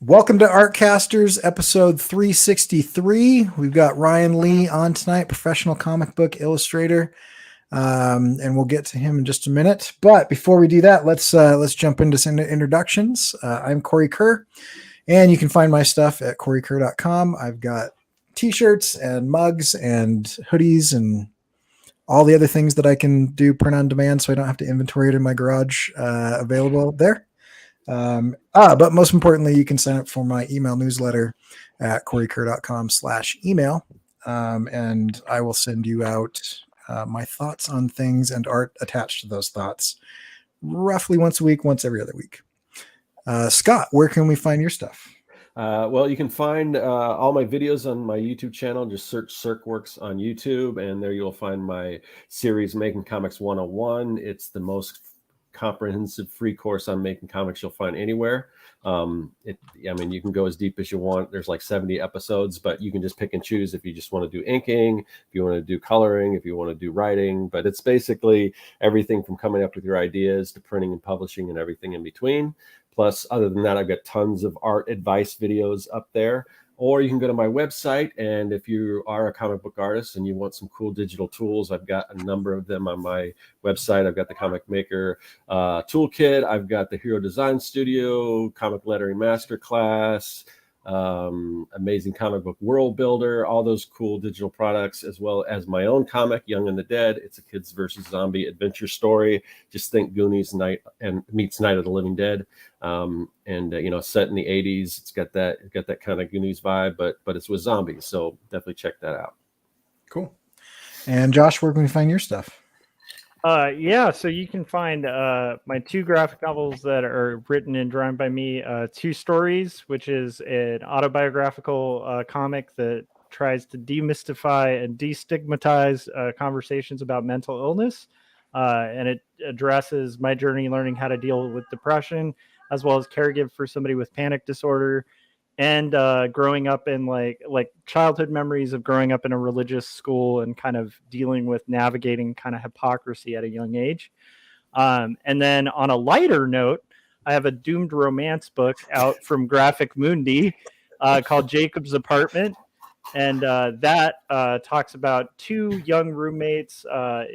Welcome to Artcasters, episode 363. We've got Ryan Lee on tonight, professional comic book illustrator, and we'll get to him in just a minute. But before we do that, let's jump into some introductions. I'm Corey Kerr, and you can find my stuff at coreykerr.com. I've got t-shirts and mugs and hoodies and all the other things that I can do print on demand, so I don't have to inventory it in my garage. Available there. But most importantly, you can sign up for my email newsletter at coreykerr.com/email. And I will send you out my thoughts on things and art attached to those thoughts roughly once a week, once every other week. Scott, where can we find your stuff? Well, you can find all my videos on my YouTube channel. Just search CircWorks on YouTube, and there you'll find my series, Making Comics 101. It's the most comprehensive free course on making comics you'll find anywhere. You can go as deep as you want. There's like 70 episodes, but you can just pick and choose if you just want to do inking, if you want to do coloring, if you want to do writing. But it's basically everything from coming up with your ideas to printing and publishing and everything in between. Plus, other than that, I've got tons of art advice videos up there. Or you can go to my website, and if you are a comic book artist and you want some cool digital tools, I've got a number of them on my website. I've got the Comic Maker Toolkit. I've got the Hero Design Studio, Comic Lettering Masterclass, Amazing Comic Book World Builder, all those cool digital products, as well as my own comic, Young and the Dead. It's a kids versus zombie adventure story. Just think Goonies meets Night of the Living Dead. Set in the 80s. It's got that kind of Goonies vibe, but it's with zombies. So definitely check that out. Cool. And Josh, where can we find your stuff? So you can find my two graphic novels that are written and drawn by me, Two Stories, which is an autobiographical comic that tries to demystify and destigmatize conversations about mental illness. And it addresses my journey learning how to deal with depression, as well as caregive for somebody with panic disorder, and growing up in like childhood memories of growing up in a religious school and kind of dealing with navigating kind of hypocrisy at a young age. And then on a lighter note, I have a doomed romance book out from Graphic Mundi called Jacob's Apartment. And that talks about two young roommates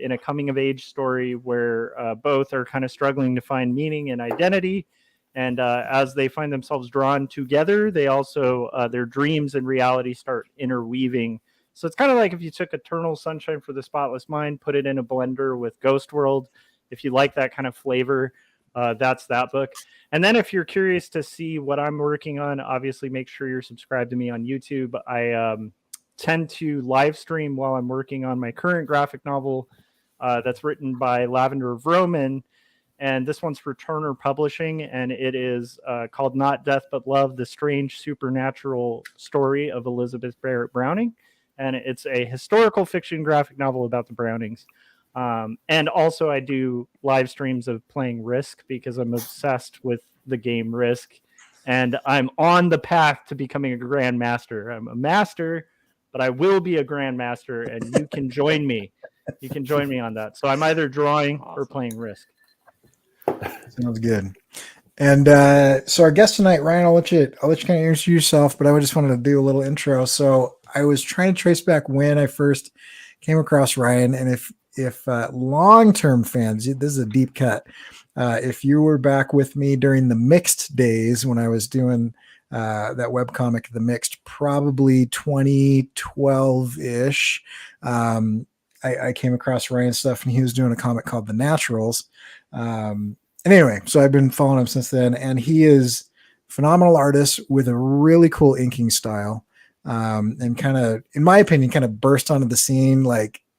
in a coming of age story where both are kind of struggling to find meaning and identity. And as they find themselves drawn together, they also, their dreams and reality start interweaving. So it's kind of like if you took Eternal Sunshine for the Spotless Mind, put it in a blender with Ghost World. If you like that kind of flavor, that's that book. And then if you're curious to see what I'm working on, obviously make sure you're subscribed to me on YouTube. I tend to live stream while I'm working on my current graphic novel that's written by Lavender Vroman. And this one's for Turner Publishing, and it is called Not Death But Love, The Strange Supernatural Story of Elizabeth Barrett Browning. And it's a historical fiction graphic novel about the Brownings. And also I do live streams of playing Risk because I'm obsessed with the game Risk. And I'm on the path to becoming a Grandmaster. I'm a master, but I will be a Grandmaster, and you can join me. You can join me on that. So I'm either drawing or playing Risk. Sounds good. And so our guest tonight, Ryan, I'll let you kind of introduce yourself, but I just wanted to do a little intro. So I was trying to trace back when I first came across Ryan, and if long-term fans, this is a deep cut. If you were back with me during the Mixed days when I was doing that webcomic, The Mixed, probably 2012-ish, I came across Ryan's stuff, and he was doing a comic called The Naturals. And anyway, so I've been following him since then, and he is a phenomenal artist with a really cool inking style, and kind of, in my opinion, kind of burst onto the scene,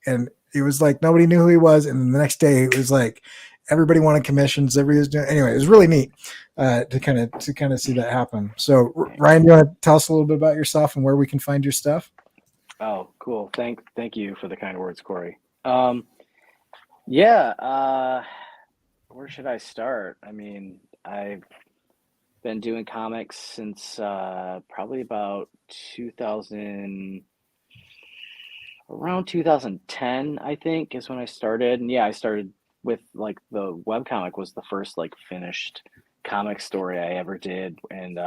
and it was like nobody knew who he was, and then the next day it was like everybody wanted commissions, everybody was doing. Anyway, it was really neat to kind of see that happen. So, Ryan, do you want to tell us a little bit about yourself and where we can find your stuff? Oh, cool. Thank you for the kind words, Corey. Where should I start? I mean, I've been doing comics since probably about around 2010, I think, is when I started. And yeah, I started with like the webcomic was the first like finished comic story I ever did. And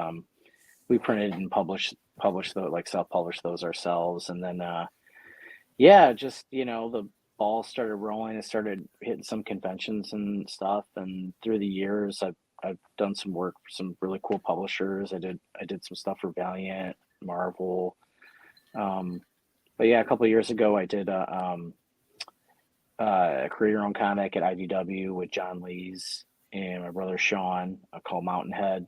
we printed and published those, like self-published those ourselves. And then yeah, just the ball started rolling. I started hitting some conventions and stuff, and through the years I've done some work for some really cool publishers. I did some stuff for Valiant, Marvel. But yeah, a couple of years ago I did a create your own comic at IDW with John Lees and my brother Sean, called Mountainhead.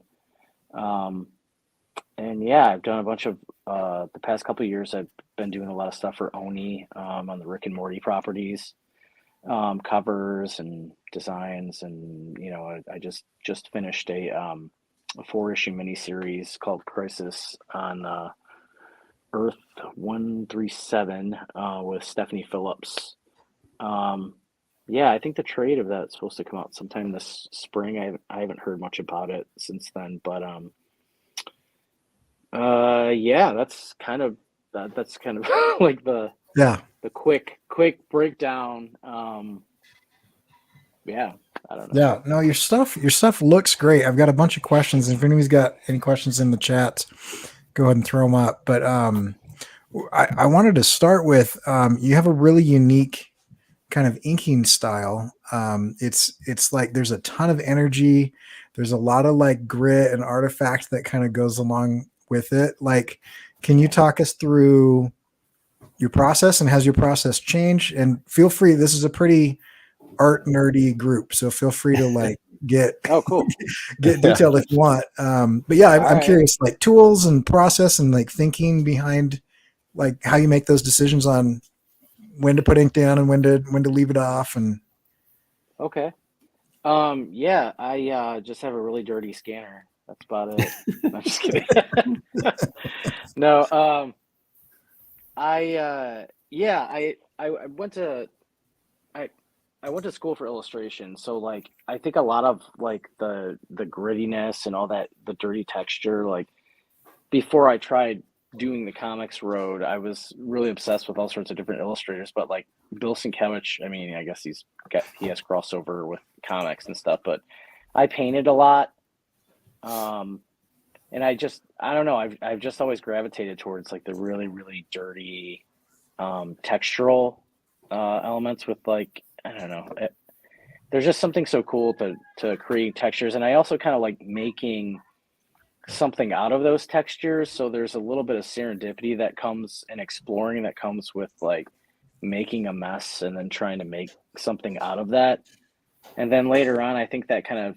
And yeah, I've done a bunch of the past couple of years. I've been doing a lot of stuff for Oni on the Rick and Morty properties, covers and designs, and I just finished a 4-issue miniseries called Crisis on Earth 137 with Stephanie Phillips. Yeah, I think the trade of that's supposed to come out sometime this spring. I haven't heard much about it since then, but yeah, that's kind of like the quick breakdown. Yeah, I don't know. Yeah, no, your stuff looks great. I've got a bunch of questions. If anybody's got any questions in the chat, go ahead and throw them up. But I wanted to start with you have a really unique kind of inking style. It's like there's a ton of energy. There's a lot of like grit and artifact that kind of goes along with it. Like, can you talk us through your process, and has your process changed? And feel free, this is a pretty art nerdy group, so feel free to like get cool. get detailed if you want. But yeah, I'm curious, like tools and process and like thinking behind like how you make those decisions on when to put ink down and when to leave it off. And okay. Yeah, I just have a really dirty scanner. That's about it. I'm just kidding. No, I went to I went to school for illustration, so like I think a lot of like the grittiness and all that, the dirty texture, like before I tried doing the comics road, I was really obsessed with all sorts of different illustrators. But like Bill Sienkiewicz, I mean, I guess he has crossover with comics and stuff, but I painted a lot. And I don't know, I've just always gravitated towards like the really, really dirty textural elements with like, I don't know, there's just something so cool to create textures. And I also kind of like making something out of those textures. So there's a little bit of serendipity that comes and exploring that comes with like making a mess and then trying to make something out of that. And then later on, I think that kind of,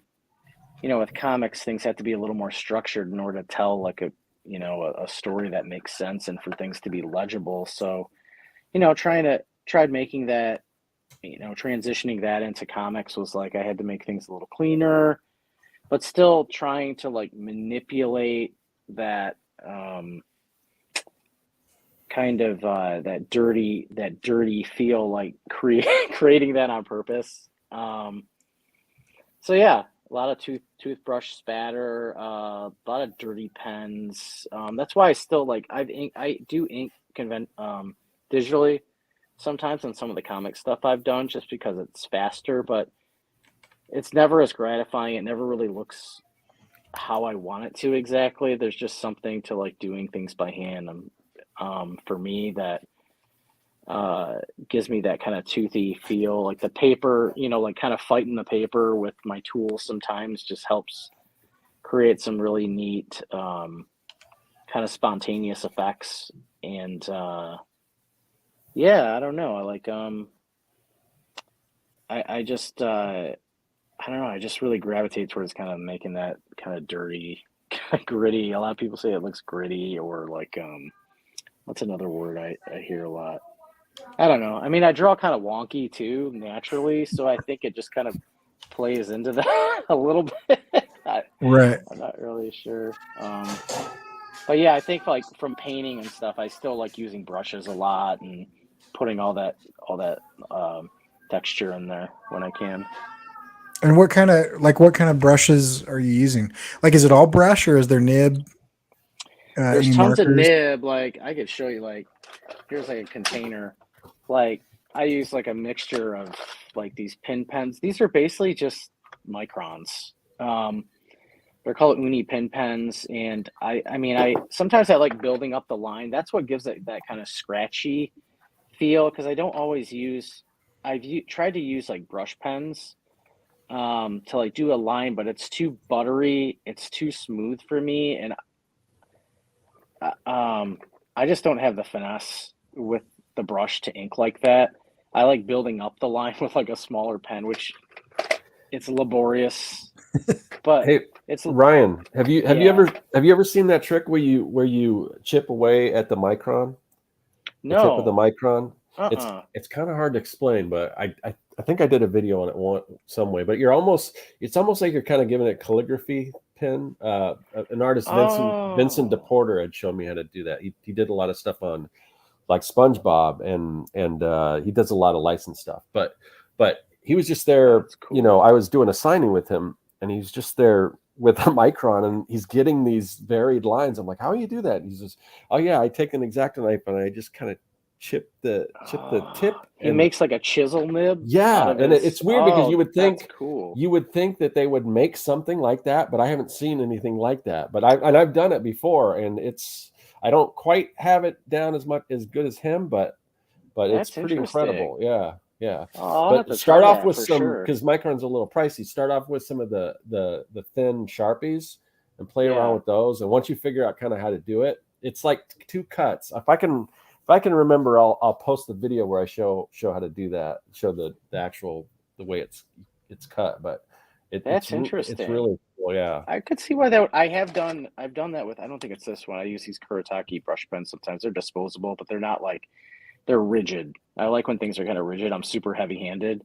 with comics, things have to be a little more structured in order to tell like a story that makes sense and for things to be legible. So, tried making that, transitioning that into comics was like, I had to make things a little cleaner, but still trying to like manipulate that kind of that dirty feel, like creating that on purpose. So yeah, a lot of toothbrush spatter, a lot of dirty pens. That's why I still like I do ink digitally sometimes on some of the comic stuff I've done, just because it's faster, but it's never as gratifying. It never really looks how I want it to exactly. There's just something to like doing things by hand. For me, that gives me that kind of toothy feel, like the paper, like kind of fighting the paper with my tools sometimes just helps create some really neat kind of spontaneous effects. And yeah, I don't know, I like I just I don't know, I just really gravitate towards kind of making that kind of dirty, gritty. A lot of people say it looks gritty, or like what's another word I hear a lot? I don't know. I mean, I draw kind of wonky too, naturally, so I think it just kind of plays into that a little bit. right. I'm not really sure. But yeah, I think like from painting and stuff, I still like using brushes a lot and putting all that texture in there when I can. And what kind of brushes are you using? Like, is it all brush or is there nib? There's any tons of markers? nib. Like I could show you. Like here's like a container. Like I use like a mixture of like these pin pens. These are basically just microns. They're called uni pin pens, and I mean, I sometimes I like building up the line. That's what gives it that kind of scratchy feel, because I don't always use. Tried to use like brush pens to like do a line, but it's too buttery. It's too smooth for me, and I just don't have the finesse with the brush to ink like that. I like building up the line with like a smaller pen, which it's laborious, but Hey, it's Ryan, have you yeah. ever seen that trick where you chip away at the micron? The tip of the No. micron? Uh-uh. It's kind of hard to explain, but I think I did a video on it some way. But it's almost like you're kind of giving it calligraphy pen. An artist, Vincent Oh. DePorter, had shown me how to do that. He did a lot of stuff on like SpongeBob, and he does a lot of licensed stuff. But he was just there. That's cool. You know, I was doing a signing with him, and he's just there with a micron, and he's getting these varied lines. I'm like, how do you do that? And he says, oh yeah, I take an X-Acto knife and I just kind of chip the tip. He makes like a chisel nib. Yeah, and it's weird because you would think that's cool. You would think that they would make something like that, but I haven't seen anything like that. But I've done it before, and I don't quite have it down as good as him, but it's pretty incredible. Yeah. Yeah. Oh, but start off with some, because micron's a little pricey. Start off with some of the thin Sharpies and play around with those. And once you figure out kind of how to do it, it's like 2 cuts. If I can remember, I'll post the video where I show how to do that, show the the way it's cut. But that's interesting. It's really cool. Yeah. I could see why that I've done that with, I don't think it's this one. I use these Kuretake brush pens sometimes. They're disposable, but they're not like, they're rigid. I like when things are kind of rigid. I'm super heavy-handed,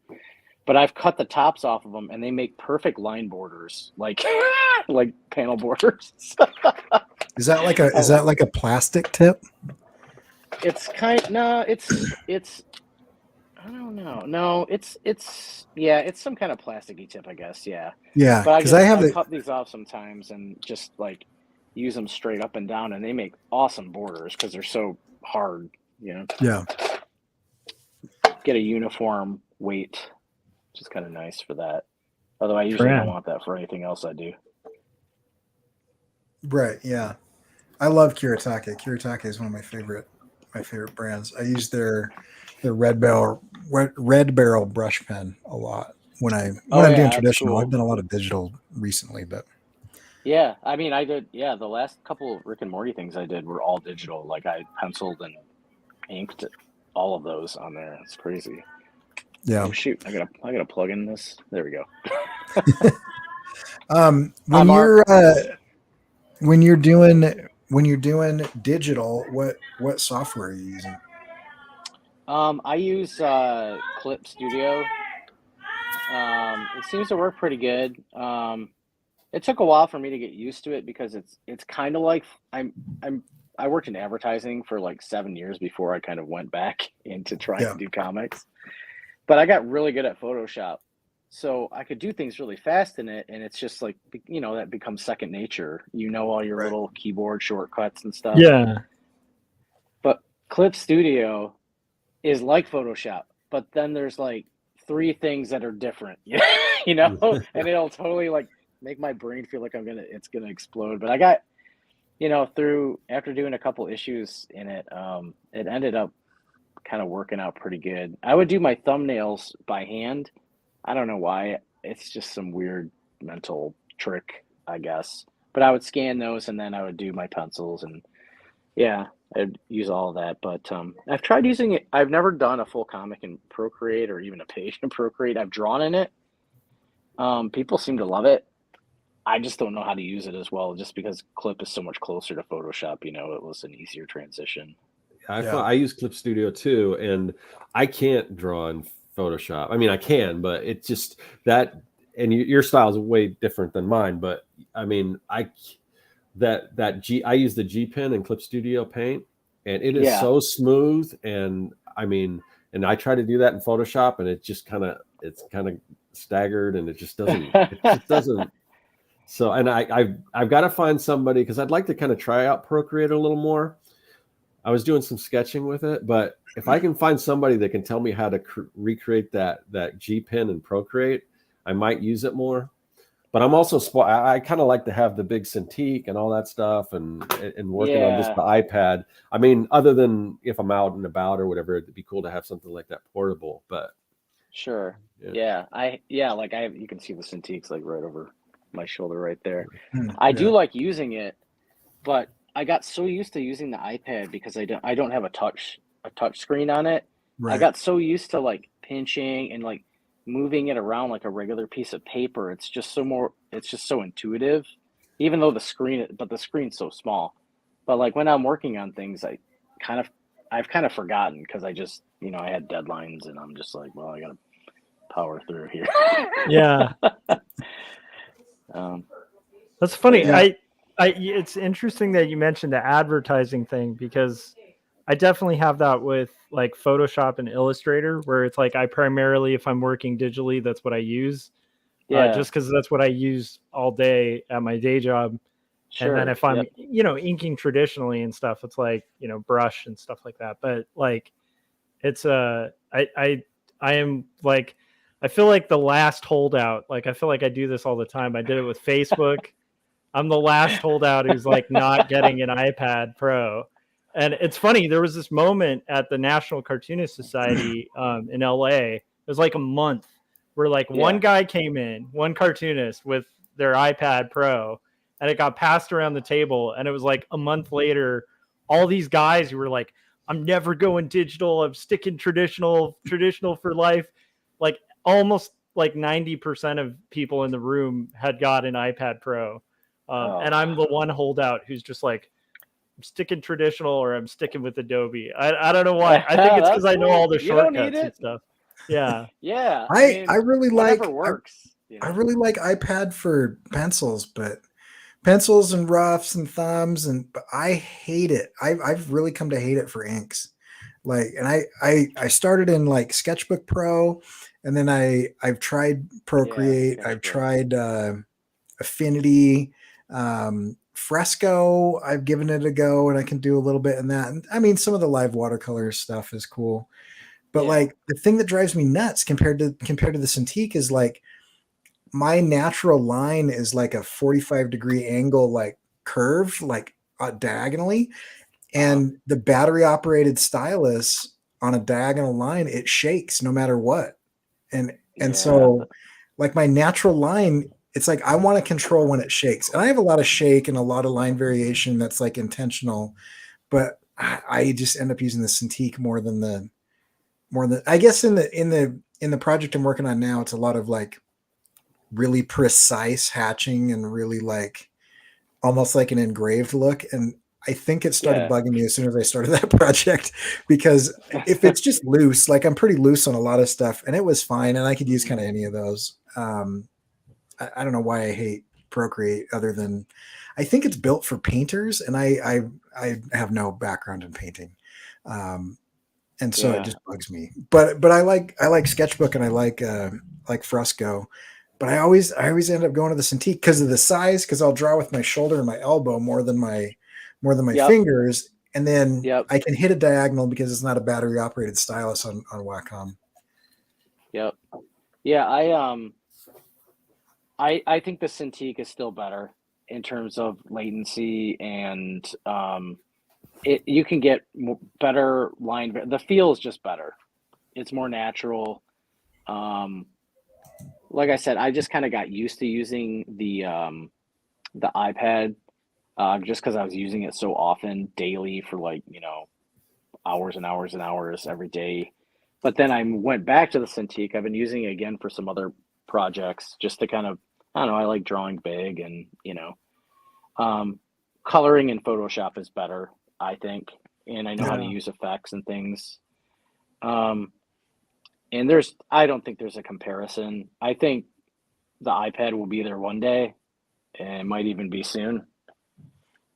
but I've cut the tops off of them, and they make perfect line borders, like like panel borders. Is that like a plastic tip? It's it's I don't know. No, it's some kind of plasticky tip, I guess. Yeah. Yeah. But I cut these off sometimes and just like use them straight up and down, and they make awesome borders because they're so hard. You know. Yeah. Get a uniform weight, which is kind of nice for that. Although I usually don't want that for anything else I do. Right. Yeah. I love Kuretake. Kuretake is one of my favorite brands. I use their red barrel brush pen a lot when I'm doing traditional. Cool. I've done a lot of digital recently, but yeah, I mean, I did. Yeah, the last couple of Rick and Morty things I did were all digital. Like I penciled and inked all of those on there. It's crazy. Yeah. Oh shoot! I gotta plug in this. There we go. When you're doing digital, what software are you using? I use Clip Studio. It seems to work pretty good. It took a while for me to get used to it because it's kind of like I worked in advertising for like 7 years before I kind of went back into trying to do comics. But I got really good at Photoshop. So I could do things really fast in it, and it's just like, you know, that becomes second nature. You know, all your little keyboard shortcuts and stuff. Yeah. But Clip Studio is like Photoshop, but then there's like 3 things that are different, you know, and it'll totally like make my brain feel like it's gonna explode. But I got, you know, after doing a couple issues in it, it ended up kind of working out pretty good. I would do my thumbnails by hand. I don't know why. It's just some weird mental trick, I guess. But I would scan those, and then I would do my pencils, and yeah, I'd use all of that. But I've tried using it. I've never done a full comic in Procreate or even a page in Procreate. I've drawn in it. People seem to love it. I just don't know how to use it as well, just because Clip is so much closer to Photoshop. You know, it was an easier transition. I use Clip Studio too, and I can't draw in Photoshop. I mean, I can, but it's just that, and your style is way different than mine. But I mean, I use the G Pen and Clip Studio Paint, and it is so smooth. And I mean, and I try to do that in Photoshop, and it's kind of staggered, and it just doesn't. So, and I've got to find somebody, because I'd like to kind of try out Procreate a little more. I was doing some sketching with it, but if I can find somebody that can tell me how to recreate that G Pen and Procreate, I might use it more. But I'm also I kind of like to have the big Cintiq and all that stuff, and working on just the iPad. I mean, other than if I'm out and about or whatever, it'd be cool to have something like that portable. But sure, yeah. like you can see the Cintiqs like right over my shoulder right there. Mm, I do like using it, but I got so used to using the iPad because I don't have a touch screen on it. I right. got so used to like pinching and like moving it around like a regular piece of paper. It's just so intuitive, even though the screen's so small. But like when I'm working on things, I've kind of forgotten because I just, I had deadlines and I'm just like, well, I gotta power through here. Yeah. That's funny. Yeah. It's interesting that you mentioned the advertising thing, because I definitely have that with like Photoshop and Illustrator, where it's like I primarily, if I'm working digitally, that's what I use. Just because that's what I use all day at my day job. Sure. And then if I'm, inking traditionally and stuff, it's like, brush and stuff like that. But like, it's I am like, I feel like the last holdout. Like, I feel like I do this all the time. I did it with Facebook. I'm the last holdout who's like not getting an iPad Pro. And it's funny, there was this moment at the National Cartoonist Society in LA. It was like a month where like one guy came in, one cartoonist with their iPad Pro, and it got passed around the table. And it was like a month later, all these guys who were like, I'm never going digital. I'm sticking traditional for life. Like almost like 90% of people in the room had got an iPad Pro. And I'm the one holdout who's just like, I'm sticking traditional or I'm sticking with Adobe. I don't know why. I think it's because I know all the shortcuts and stuff. Yeah. Yeah. I really like works. I really like iPad for pencils, but pencils and roughs and thumbs, but I hate it. I've really come to hate it for inks. Like, and I started in like Sketchbook Pro, and then I've tried Procreate, I've tried Affinity, Fresco. I've given it a go, and I can do a little bit in that. And I mean, some of the live watercolor stuff is cool, but like the thing that drives me nuts compared to the Cintiq is like my natural line is like a 45-degree angle, like curve, like diagonally, and the battery operated stylus on a diagonal line, it shakes no matter what. And so like my natural line, it's like I want to control when it shakes, and I have a lot of shake and a lot of line variation that's like intentional, but I just end up using the Cintiq more than I guess in the project I'm working on now, it's a lot of like really precise hatching and really like almost like an engraved look. And I think it started bugging me as soon as I started that project, because if it's just loose, like I'm pretty loose on a lot of stuff, and it was fine, and I could use kind of any of those. I don't know why I hate Procreate, other than I think it's built for painters, and I have no background in painting, and so it just bugs me. But I like Sketchbook, and I like Fresco, but I always end up going to the Cintiq because of the size, because I'll draw with my shoulder and my elbow more than my fingers, and then I can hit a diagonal because it's not a battery operated stylus on Wacom. Yep. Yeah, I think the Cintiq is still better in terms of latency, and you can get better line. The feel is just better. It's more natural. Like I said, I just kind of got used to using the iPad just because I was using it so often daily for like, hours and hours and hours every day. But then I went back to the Cintiq. I've been using it again for some other projects just to kind of, I don't know, I like drawing big, and, coloring in Photoshop is better, I think. And I know how to use effects and things. And I don't think there's a comparison. I think the iPad will be there one day, and it might even be soon.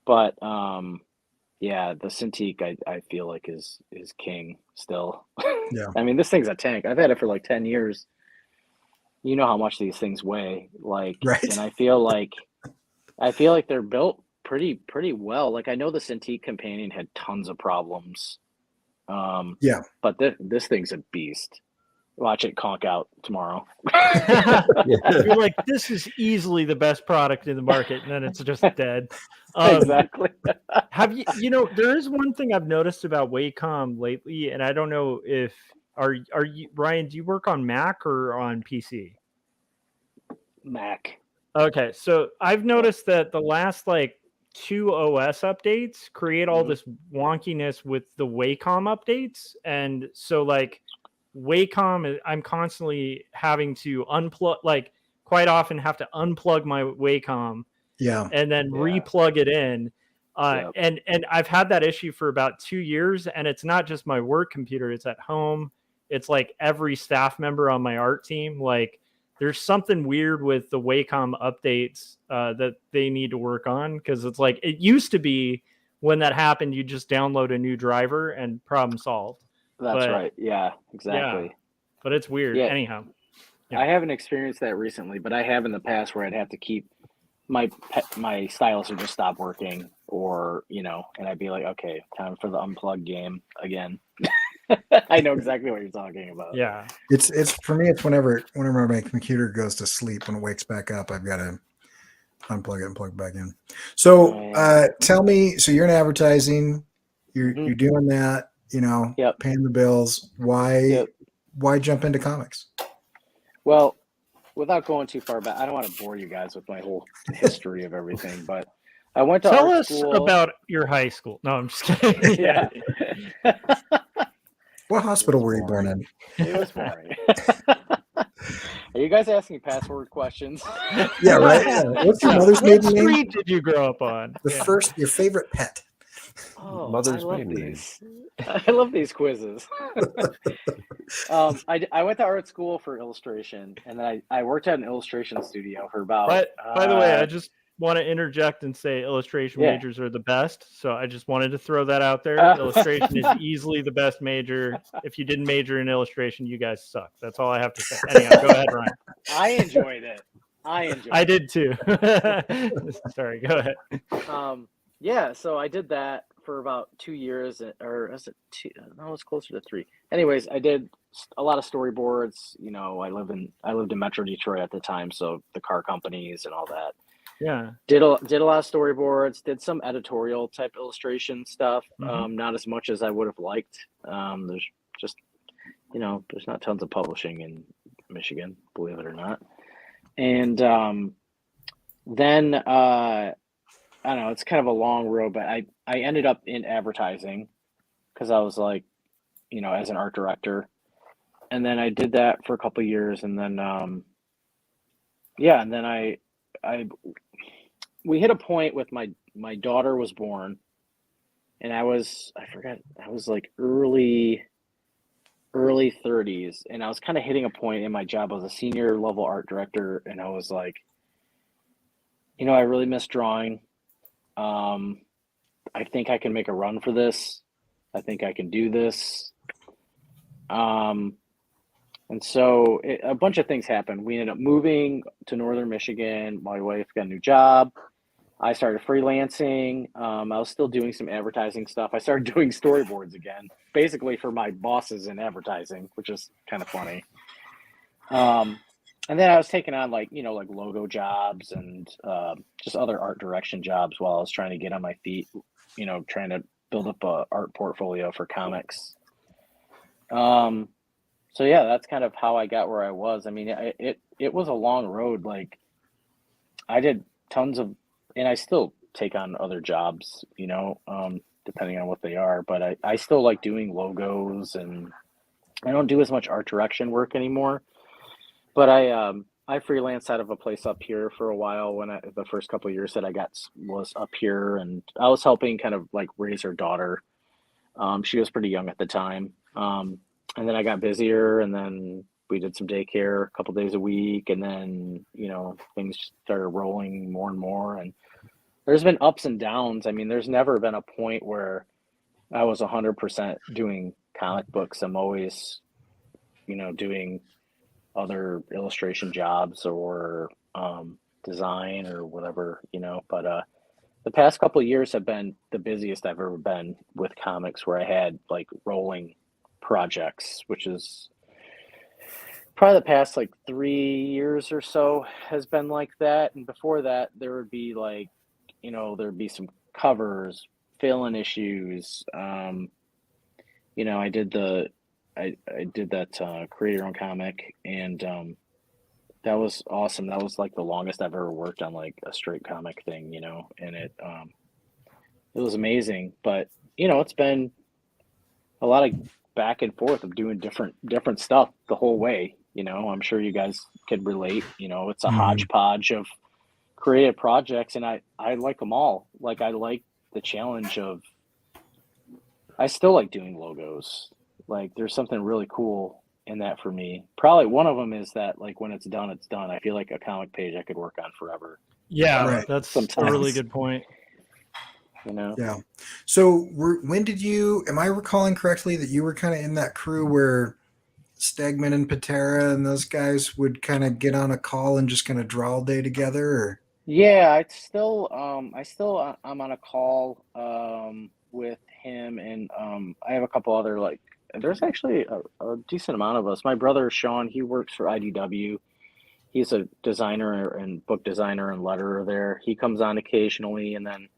But the Cintiq I feel like is king still. Yeah. I mean, this thing's a tank. I've had it for like 10 years. You know how much these things weigh, like, right. And I feel like they're built pretty well. Like, I know the Cintiq Companion had tons of problems. But this thing's a beast. watch it conk out tomorrow. You're like, this is easily the best product in the market, and then it's just dead. Exactly. Have you know, there is one thing I've noticed about Wacom lately, and I don't know if are you, Ryan, do you work on Mac or on PC? Mac. Okay, so I've noticed that the last like 2 OS updates create all this wonkiness with the Wacom updates, and so like Wacom, I'm constantly having to unplug, like quite often have to unplug my Wacom and then replug it in. And I've had that issue for about 2 years, and it's not just my work computer, it's at home. It's like every staff member on my art team. Like there's something weird with the Wacom updates that they need to work on, because it's like it used to be when that happened, you just download a new driver and problem solved. That's right. Yeah, exactly. Yeah, but it's weird. Yeah. Anyhow. Yeah. I haven't experienced that recently, but I have in the past where I'd have to keep my stylus would just stop working, or and I'd be like, okay, time for the unplugged game again. I know exactly what you're talking about. Yeah, it's for me. It's whenever my computer goes to sleep, when it wakes back up, I've got to unplug it and plug it back in. So tell me, so you're in advertising, you're doing that, paying the bills. Why jump into comics? Well, without going too far back, I don't want to bore you guys with my whole history of everything, but I went to Tell art us school. About your high school. No, I'm just kidding. Yeah. What hospital were you born in? It was boring. Are you guys asking password questions? Yeah, right. Yeah. What's your mother's maiden name? What street did you grow up on? Your favorite pet. Oh, Mother's I love maiden name. these. I love these quizzes. I went to art school for illustration, and then I worked at an illustration studio for about. By the way, I just want to interject and say illustration majors are the best. So I just wanted to throw that out there. Illustration is easily the best major. If you didn't major in illustration, you guys suck. That's all I have to say. Anyhow, go ahead, Ryan. I enjoyed it. I did too. Sorry, go ahead. Yeah, so I did that for about 2 years, or was it 2? No, it's closer to 3. Anyways, I did a lot of storyboards. I lived in Metro Detroit at the time, so the car companies and all that. Yeah. Did a lot of storyboards. Did some editorial type illustration stuff. Not as much as I would have liked. There's just, there's not tons of publishing in Michigan, believe it or not. And then I don't know, it's kind of a long road, but I ended up in advertising because I was like, as an art director. And then I did that for a couple of years, and then and then we hit a point with my daughter was born, and I was like early 30s, and I was kind of hitting a point in my job. I was a senior level art director, and I was like, I really miss drawing. I think I can make a run for this. I think I can do this. And so a bunch of things happened. We ended up moving to Northern Michigan. My wife got a new job. I started freelancing. I was still doing some advertising stuff. I started doing storyboards again, basically for my bosses in advertising, which is kind of funny. And then I was taking on like logo jobs and just other art direction jobs while I was trying to get on my feet, trying to build up a art portfolio for comics. So yeah, that's kind of how I got where I was. I mean, it was a long road. Like I did tons of, and I still take on other jobs, depending on what they are, but I still like doing logos, and I don't do as much art direction work anymore. But I freelanced out of a place up here for a while when the first couple of years that I was up here, and I was helping kind of like raise her daughter. She was pretty young at the time. And then I got busier, and then we did some daycare a couple days a week, and then, things started rolling more and more, and there's been ups and downs. I mean, there's never been a point where I was 100% doing comic books. I'm always, doing other illustration jobs or design or whatever, but the past couple of years have been the busiest I've ever been with comics, where I had like rolling projects, which is probably the past like 3 years or so has been like that. And before that, there would be like, there'd be some covers, fill-in issues. I did that create your own comic, and that was awesome. That was like the longest I've ever worked on like a straight comic thing, and it was amazing. But it's been a lot of back and forth of doing different stuff the whole way. I'm sure you guys could relate. It's a hodgepodge of creative projects, and I like them all. Like, I like the challenge of, I still like doing logos. Like, there's something really cool in that for me. Probably one of them is that, like, when it's done, it's done. I feel like a comic page I could work on forever. Yeah, Right. that's Sometimes. a really good point. Yeah. So when did you, am I recalling correctly that you were kind of in that crew where Stegman and Patera and those guys would kind of get on a call and just kind of draw all day together? Or? Yeah, I'm on a call with him, and I have a couple other, like, there's actually a decent amount of us. My brother Sean, he works for IDW. He's a designer and book designer and letterer there. He comes on occasionally, and then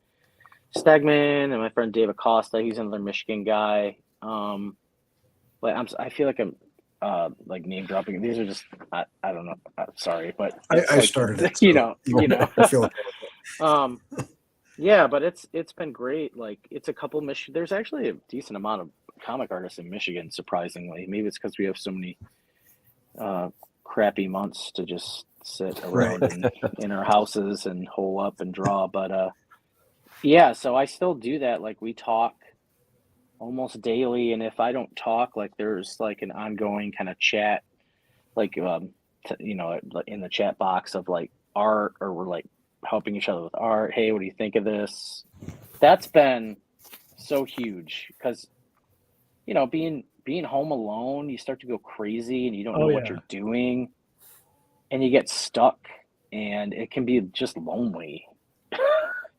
Stegman and my friend David Costa, he's another Michigan guy. But I feel like I'm like name dropping. These are just I don't know. Sorry, but I started it. So, I feel it. Yeah, but it's been great. Like, it's a couple Michigan. There's actually a decent amount of comic artists in Michigan, surprisingly. Maybe it's because we have so many crappy months to just sit around in our houses and hole up and draw. But yeah, so I still do that. Like, we talk almost daily, and if I don't talk, like, there's like an ongoing kind of chat, like in the chat box of like art, or we're like helping each other with art. Hey, what do you think of this? That's been so huge because being home alone, you start to go crazy and you don't know what you're doing, and you get stuck, and it can be just lonely.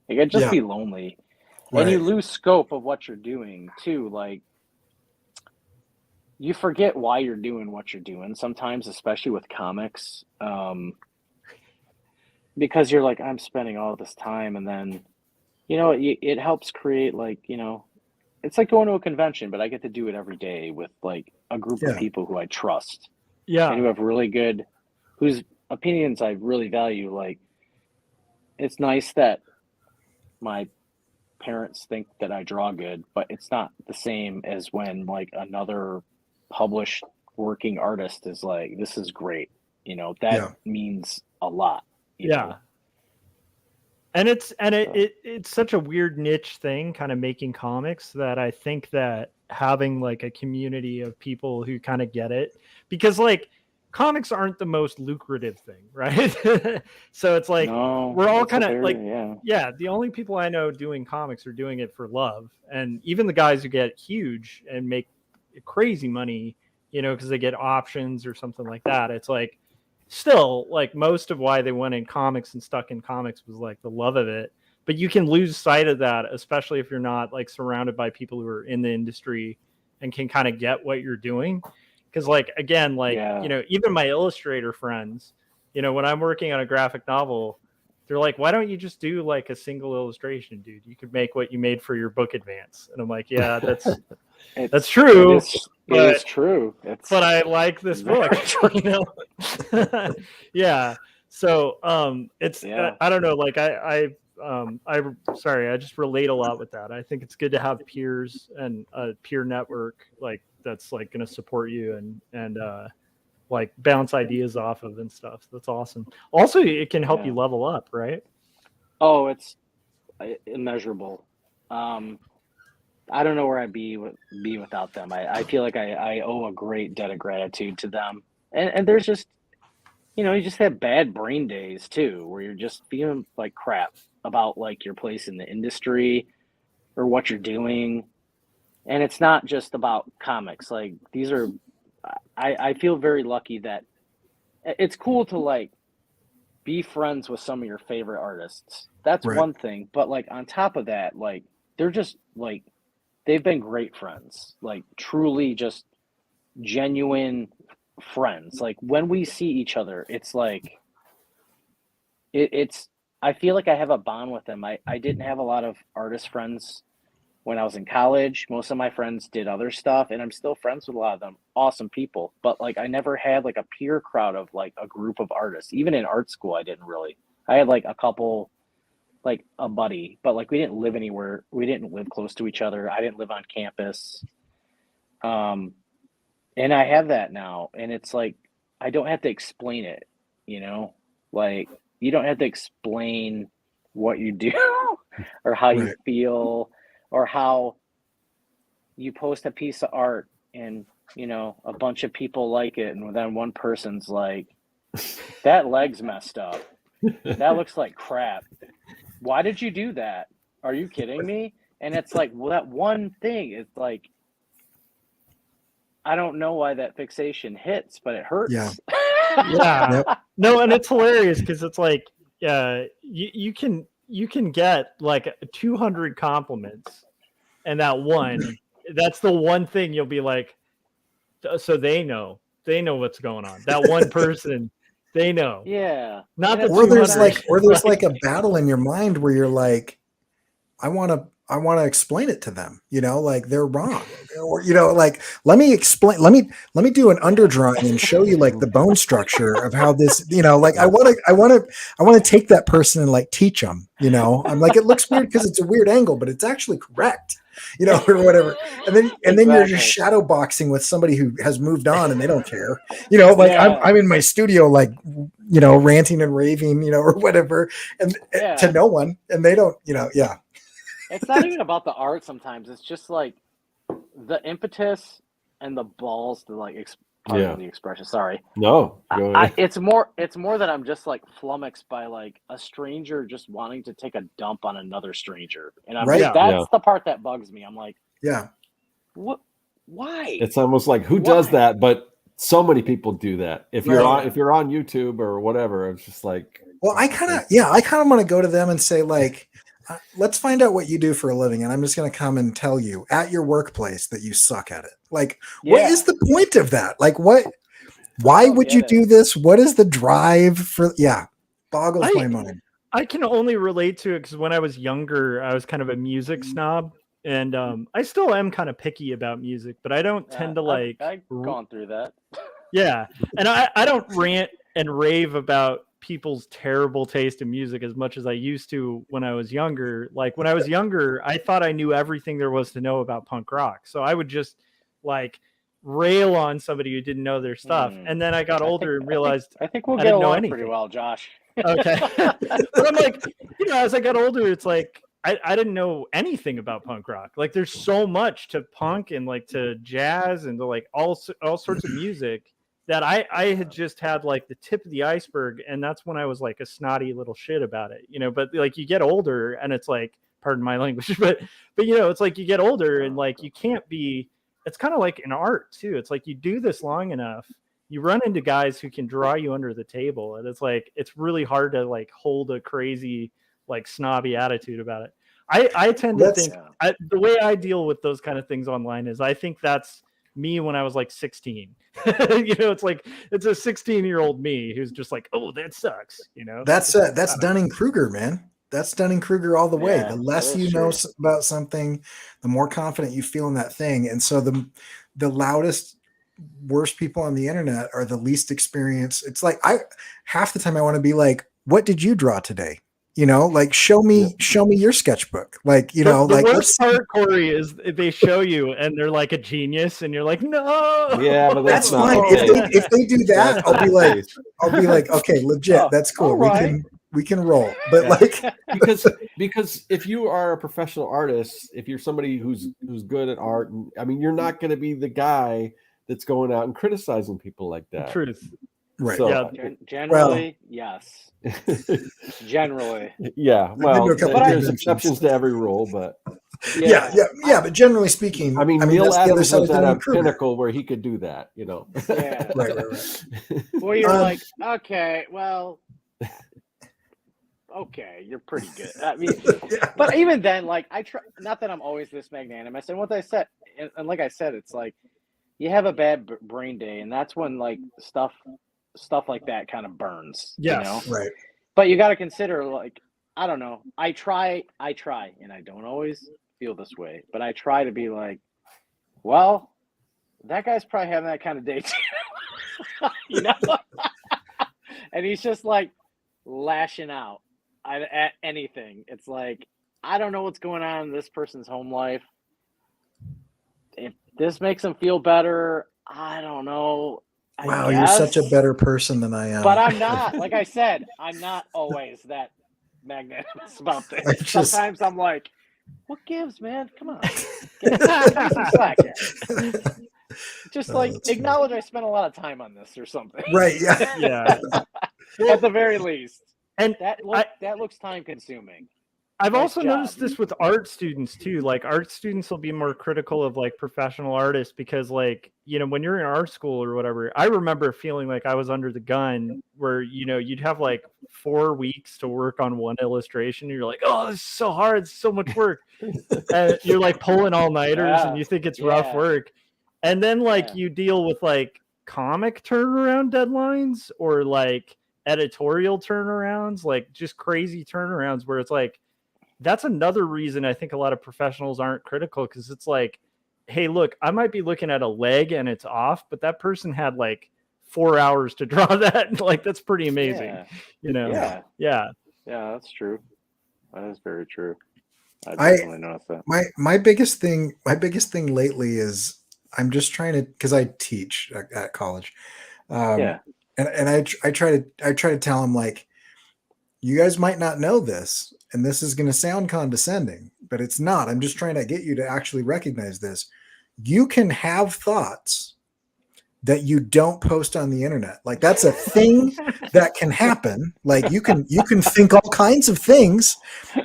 It can just be lonely. Right. And you lose scope of what you're doing too. Like, you forget why you're doing what you're doing sometimes, especially with comics, because you're like, I'm spending all this time, and then it helps create, like, it's like going to a convention, but I get to do it every day with like a group of people who I trust, and who have really good, whose opinions I really value. Like, it's nice that my parents think that I draw good, but it's not the same as when like another published working artist is like, this is great. That means a lot. You know? And it's such a weird niche thing, kind of making comics, that I think that having like a community of people who kind of get it, because like comics aren't the most lucrative thing, right? So it's like, we're all kind of like, the only people I know doing comics are doing it for love. And even the guys who get huge and make crazy money, because they get options or something like that, it's like, still, like, most of why they went in comics and stuck in comics was like the love of it. But you can lose sight of that, especially if you're not like surrounded by people who are in the industry and can kind of get what you're doing. Because, like, again, like, even my illustrator friends, when I'm working on a graphic novel, they're like, why don't you just do like a single illustration, dude? You could make what you made for your book advance. And I'm like, yeah, that's true. It is true. But I like this book, Yeah. So it's I don't know, like sorry, I just relate a lot with that. I think it's good to have peers and a peer network like that's like going to support you and like bounce ideas off of and stuff. That's awesome. Also, it can help you level up, right? Oh, it's immeasurable. I don't know where I'd be without them. I feel like I owe a great debt of gratitude to them. And there's just, you just have bad brain days too, where you're just feeling like crap about like your place in the industry or what you're doing. And it's not just about comics. Like, these are, I feel very lucky that it's cool to like be friends with some of your favorite artists. That's one thing. But like on top of that, like, they're just like, they've been great friends, like truly just genuine friends. Like when we see each other, it's like it's I feel like I have a bond with them. I didn't have a lot of artist friends when I was in college. Most of my friends did other stuff, and I'm still friends with a lot of them. Awesome people. But like I never had like a peer crowd of like a group of artists. Even in art school, I didn't really. I had like a couple, like a buddy, but like we didn't live anywhere. We didn't live close to each other. I didn't live on campus. And I have that now, and it's like I don't have to explain it, you know? Like you don't have to explain what you do or how you Right. feel or how you post a piece of art and, you know, a bunch of people like it, and then one person's like, that leg's messed up. That looks like crap. Why did you do that? Are you kidding me? And it's like, well, that one thing is like, I don't know why that fixation hits, but it hurts. Yeah. Yeah. Yep. No, and it's hilarious because it's like you can get like 200 compliments, and that's the one thing you'll be like, so they know what's going on. That one person, they know. Yeah. Not And the Or there's 200, like a battle in your mind where you're like, I want to explain it to them, you know, like they're wrong, or, you know, like, let me do an underdrawing and show you like the bone structure of how this, you know, like I want to take that person and like teach them, you know, I'm like, it looks weird because it's a weird angle, but it's actually correct, you know, or whatever. And then you're just shadow boxing with somebody who has moved on and they don't care, you know, like Yeah. I'm in my studio, like, you know, ranting and raving, you know, or whatever, and to no one, and they don't, you know. Yeah. It's not even about the art sometimes. It's just like the impetus and the balls to like pardon the expression. Sorry. No, go ahead. It's more that I'm just like flummoxed by like a stranger just wanting to take a dump on another stranger. And I'm Right. that's the part that bugs me. I'm like, Yeah. what? Why? It's almost like who does that? But so many people do that. If you're Right. on YouTube or whatever, it's just like, well, I kind of want to go to them and say like, let's find out what you do for a living, and I'm just going to come and tell you at your workplace that you suck at it. Like, what is the point of that? Like, why would you do this? What is the drive for? Yeah, boggles my mind. I can only relate to it because when I was younger, I was kind of a music snob, and I still am kind of picky about music, but I don't tend to like. I've gone through that. Yeah, and I don't rant and rave about people's terrible taste in music as much as I used to when I was younger. Like when I was younger, I thought I knew everything there was to know about punk rock. So I would just like rail on somebody who didn't know their stuff. And then I got older and realized I think we'll get along pretty well, Josh. Okay. But I'm like, you know, as I got older, it's like I didn't know anything about punk rock. Like there's so much to punk and like to jazz and to like all sorts of music that I had just had like the tip of the iceberg, and that's when I was like a snotty little shit about it, you know. But like you get older, and it's like, pardon my language, but you know, it's like you get older, and like you can't be. It's kind of like in art too. It's like you do this long enough, you run into guys who can draw you under the table, and it's like it's really hard to like hold a crazy like snobby attitude about it. I tend to think the way I deal with those kind of things online is I think that's me when I was like 16. You know, it's like it's a 16-year-old me who's just like, oh, that sucks. You know, that's Dunning-Kruger, man. That's Dunning-Kruger all the way. The less you know about something, the more confident you feel in that thing. And so the loudest, worst people on the internet are the least experienced. It's like half the time I want to be like, what did you draw today? You know, like show me your sketchbook. Like, you know, the like worst part, Corey, is they show you and they're like a genius, and you're like, no. Yeah, but that's fine. If they do that, I'll be like, okay, legit, that's cool. We can roll. But like because if you are a professional artist, if you're somebody who's good at art, I mean, you're not going to be the guy that's going out and criticizing people like that. Truth. Right. So, yeah. Generally, yes. Generally. Yeah. Well, there's exceptions to every rule, but yeah. But generally speaking, I mean that's Neil the other Adams side was of at a Kruger. pinnacle where he could do that, you know. Yeah. Right. Well, you're like, okay, well, okay, you're pretty good. I mean, but even then, like, I try. Not that I'm always this magnanimous, and what I said, and like I said, it's like you have a bad brain day, and that's when like stuff like that kind of burns. Yes. You know? Right. But you got to consider, like, I don't know. I try, and I don't always feel this way, but I try to be like, well, that guy's probably having that kind of day too. You know? And he's just like lashing out at anything. It's like, I don't know what's going on in this person's home life. If this makes them feel better, I don't know. Wow, you're such a better person than I am. But I'm not. Like I said, I'm not always that magnanimous about things. Sometimes I'm like, what gives, man? Come on. Give me some slack here. Just like acknowledge I spent a lot of time on this or something. Right, yeah. Yeah. At the very least. And that looks time consuming. I've also noticed this with art students too. Like art students will be more critical of like professional artists because like, you know, when you're in art school or whatever, I remember feeling like I was under the gun where, you know, you'd have like 4 weeks to work on one illustration. And you're like, oh, this is so hard. It's so much work. And you're like pulling all-nighters and you think it's rough work. And then like you deal with like comic turnaround deadlines or like editorial turnarounds, like just crazy turnarounds where it's like, that's another reason I think a lot of professionals aren't critical because it's like, hey, look, I might be looking at a leg and it's off, but that person had like 4 hours to draw that. Like, that's pretty amazing, you know? Yeah, that's true. That is very true. I definitely noticed that. My biggest thing lately is I'm just trying to, because I teach at college. And I try to tell them like, you guys might not know this, and this is going to sound condescending, but it's not. I'm just trying to get you to actually recognize this. You can have thoughts that you don't post on the internet. Like that's a thing that can happen. Like you can think all kinds of things,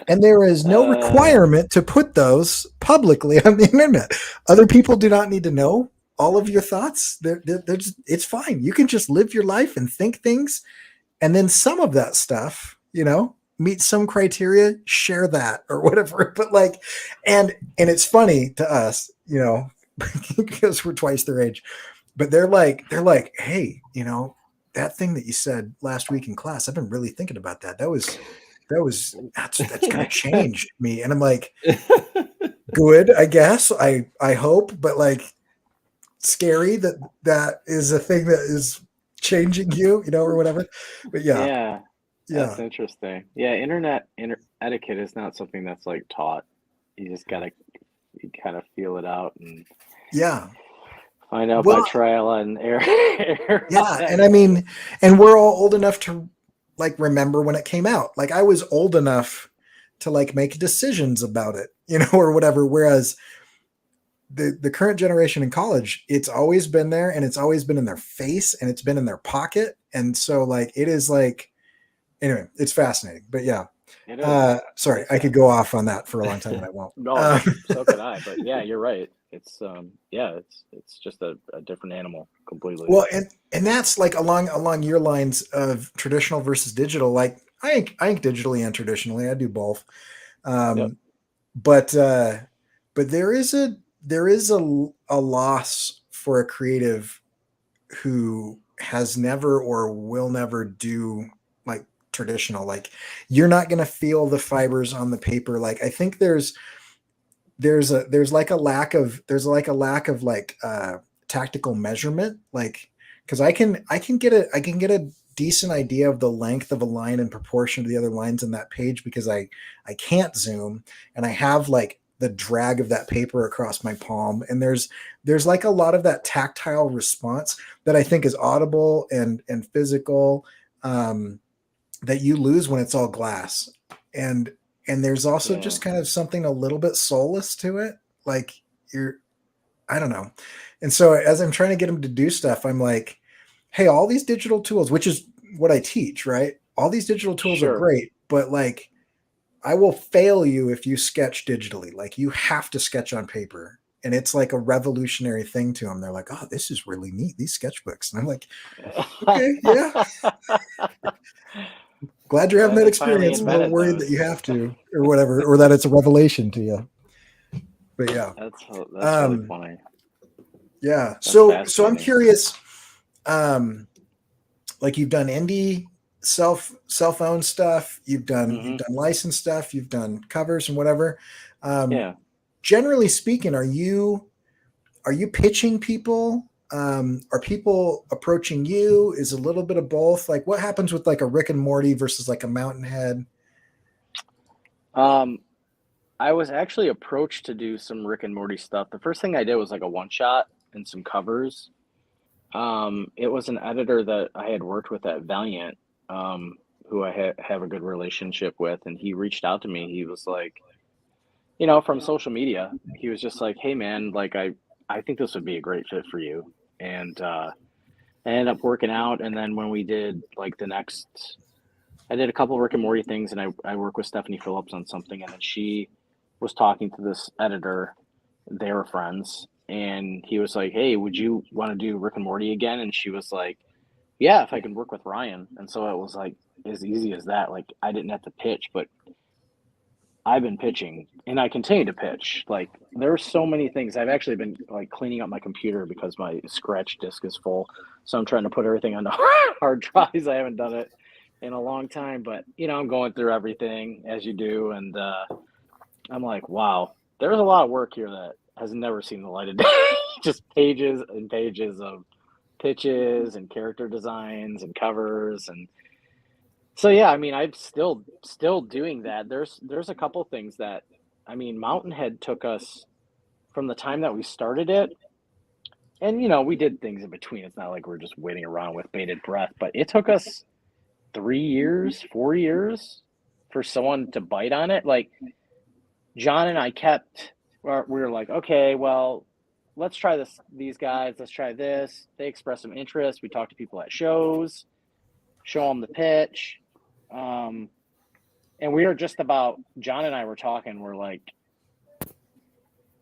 and there is no requirement to put those publicly on the internet. Other people do not need to know all of your thoughts. It's fine. You can just live your life and think things, and then some of that stuff, you know, meet some criteria, share that or whatever. But like, and it's funny to us, you know, because we're twice their age, but they're like, hey, you know, that thing that you said last week in class, I've been really thinking about that. That's going to change me. And I'm like, good, I guess. I hope, but like scary that is a thing that is changing you know, or whatever. But yeah. That's interesting. Yeah, internet etiquette is not something that's like taught. You just gotta kind of feel it out and find out by trial and error. Yeah, and I mean, and we're all old enough to like remember when it came out. Like I was old enough to like make decisions about it, you know, or whatever. Whereas the current generation in college, it's always been there and it's always been in their face and it's been in their pocket. And so like it is like, anyway, it's fascinating. But yeah. Sorry, I could go off on that for a long time, but I won't. No, so could I. But yeah, you're right. It's it's just a different animal completely. Well, and that's like along your lines of traditional versus digital. Like I think digitally and traditionally, I do both. But there is a loss for a creative who has never or will never do like traditional. Like you're not going to feel the fibers on the paper. Like I think there's like a lack of like tactical measurement. Like because I can get a decent idea of the length of a line in proportion to the other lines in that page because I can't zoom and I have like the drag of that paper across my palm. And there's like a lot of that tactile response that I think is audible and physical that you lose when it's all glass. And there's also just kind of something a little bit soulless to it. Like I don't know. And so as I'm trying to get them to do stuff, I'm like, hey, all these digital tools, which is what I teach, right? All these digital tools are great, but like, I will fail you if you sketch digitally. Like you have to sketch on paper. And it's like a revolutionary thing to them. They're like, oh, this is really neat. These sketchbooks. And I'm like, okay, yeah. Glad you're having that experience. I'm a little worried that you have to or whatever, or that it's a revelation to you. But yeah. That's really funny. Yeah. That's So I'm fascinating. curious. Like you've done indie self-owned stuff, you've done licensed stuff, you've done covers and whatever. Yeah. Generally speaking, are you pitching people? Are people approaching you? Is a little bit of both? Like what happens with like a Rick and Morty versus like a Mountainhead? I was actually approached to do some Rick and Morty stuff. The first thing I did was like a one shot and some covers. It was an editor that I had worked with at Valiant, who I have a good relationship with, and he reached out to me. He was like, from social media, he was just like, "Hey man, like I think this would be a great fit for you." And I ended up working out. And then when we did like I did a couple of Rick and Morty things, and I worked with Stephanie Phillips on something, and then she was talking to this editor. They were friends, and he was like, "Hey, would you want to do Rick and Morty again?" And she was like, "Yeah, if I can work with Ryan." And so it was like as easy as that. Like I didn't have to pitch, but I've been pitching, and I continue to pitch. Like there are so many things. I've actually been like cleaning up my computer because my scratch disk is full, so I'm trying to put everything on the hard drives. I haven't done it in a long time, but I'm going through everything as you do, and I'm like, wow, there's a lot of work here that has never seen the light of day. Just pages and pages of pitches and character designs and covers, and so yeah, I mean, I'm still doing that. There's a couple things that, I mean, Mountainhead took us from the time that we started it, and we did things in between. It's not like we're just waiting around with bated breath, but it took us 3 years, 4 years for someone to bite on it. Like John and I we were like, okay, well, let's try these guys. Let's try this. They expressed some interest. We talked to people at shows, show them the pitch. And we were just about, John and I were talking, we're like,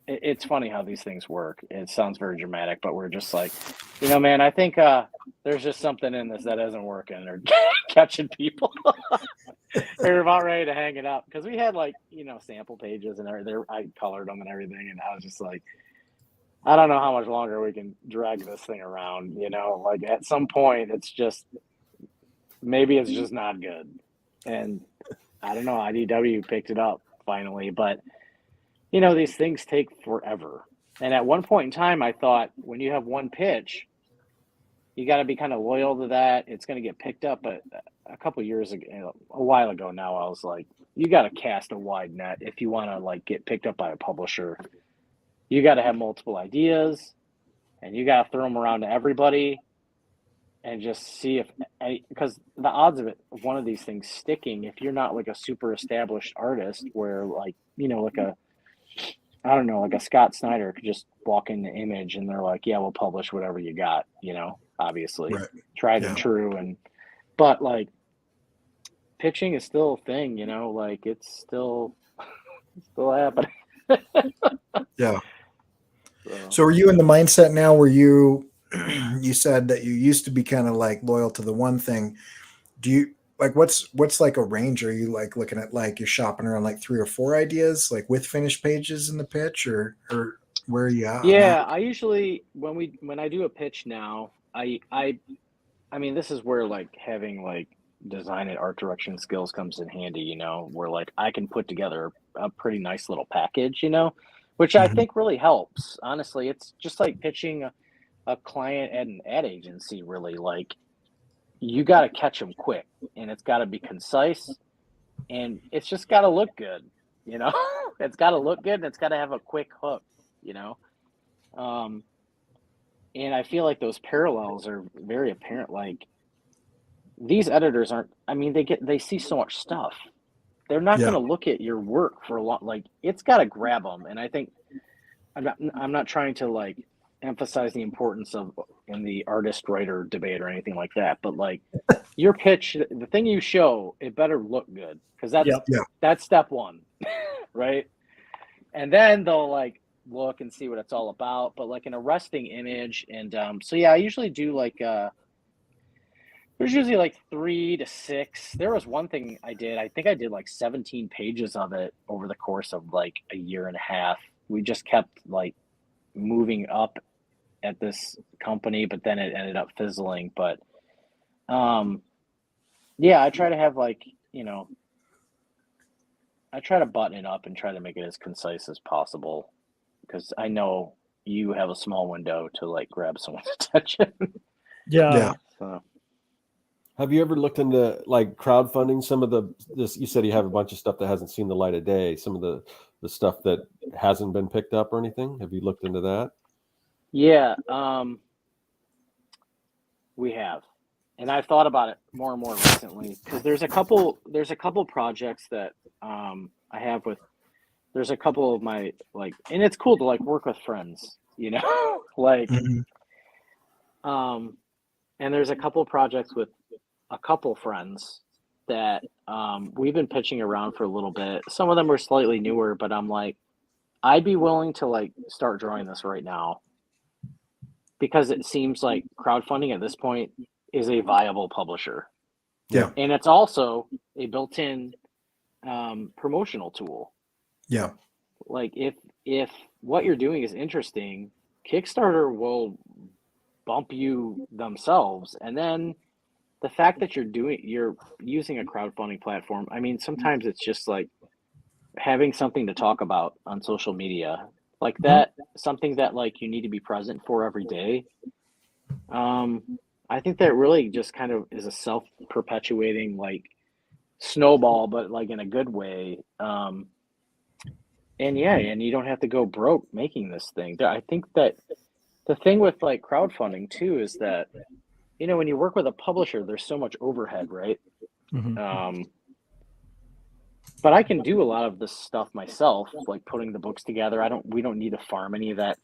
it's funny how these things work. It sounds very dramatic, but we're just like, man, I think there's just something in this that isn't working or catching people. We were about ready to hang it up because we had like, sample pages and everything. I colored them and everything. And I was just like, I don't know how much longer we can drag this thing around, like at some point maybe it's just not good. And I don't know, IDW picked it up finally, but these things take forever. And at one point in time, I thought when you have one pitch, you got to be kind of loyal to that. It's going to get picked up. But a couple of years ago, a while ago now, I was like, you got to cast a wide net if you want to like get picked up by a publisher. You got to have multiple ideas, and you got to throw them around to everybody, and just see because the odds of one of these things sticking, if you're not like a super established artist, where like like a Scott Snyder could just walk in the Image and they're like, yeah, we'll publish whatever you got, obviously Right. tried and true, but like pitching is still a thing, like it's still happening. Yeah. So are you in the mindset now where you said that you used to be kind of like loyal to the one thing? Do you like what's like a range? Are you like looking at like you're shopping around like 3 or 4 ideas like with finished pages in the pitch, or where are you at? Yeah, I usually when I do a pitch now, I mean, this is where like having like design and art direction skills comes in handy, where like I can put together a pretty nice little package, which I think really helps. Honestly, it's just like pitching a client at an ad agency, really. Like you got to catch them quick, and it's got to be concise, and it's just got to look good, it's got to look good, and it's got to have a quick hook, and I feel like those parallels are very apparent. Like these editors aren't, I mean, they see so much stuff. They're not going to look at your work for a long, like it's got to grab them. And I think I'm not trying to like emphasize the importance of in the artist writer debate or anything like that, but like your pitch, the thing you show, it better look good, because that's step one. Right. And then they'll like look and see what it's all about, but like an arresting image. And so yeah, I usually do like there's usually like 3 to 6. There was one thing I think I did like 17 pages of it over the course of like a year and a half. We just kept like moving up at this company, but then it ended up fizzling. But yeah, I try to have like, I try to button it up and try to make it as concise as possible, because I know you have a small window to like grab someone's attention. Yeah. So, Have you ever looked into like crowdfunding some of this? You said you have a bunch of stuff that hasn't seen the light of day. Some of the stuff that hasn't been picked up or anything. Have you looked into that? yeah, we have, and I've thought about it more and more recently, because there's a couple projects that I have with. There's a couple of my like, and it's cool to like work with friends, like, and there's a couple projects with a couple friends that we've been pitching around for a little bit. Some of them are slightly newer, but I'm like, I'd be willing to like start drawing this right now, because it seems like crowdfunding at this point is a viable publisher. Yeah. And it's also a built-in promotional tool. Yeah. Like if what you're doing is interesting, Kickstarter will bump you themselves. And then the fact that you're using a crowdfunding platform, I mean, sometimes it's just like having something to talk about on social media, like that, something that like you need to be present for every day. I think that really just kind of is a self-perpetuating like snowball, but like in a good way. And you don't have to go broke making this thing. I think that the thing with like crowdfunding too is that, when you work with a publisher, there's so much overhead, right? But I can do a lot of this stuff myself, like putting the books together. We don't need to farm any of that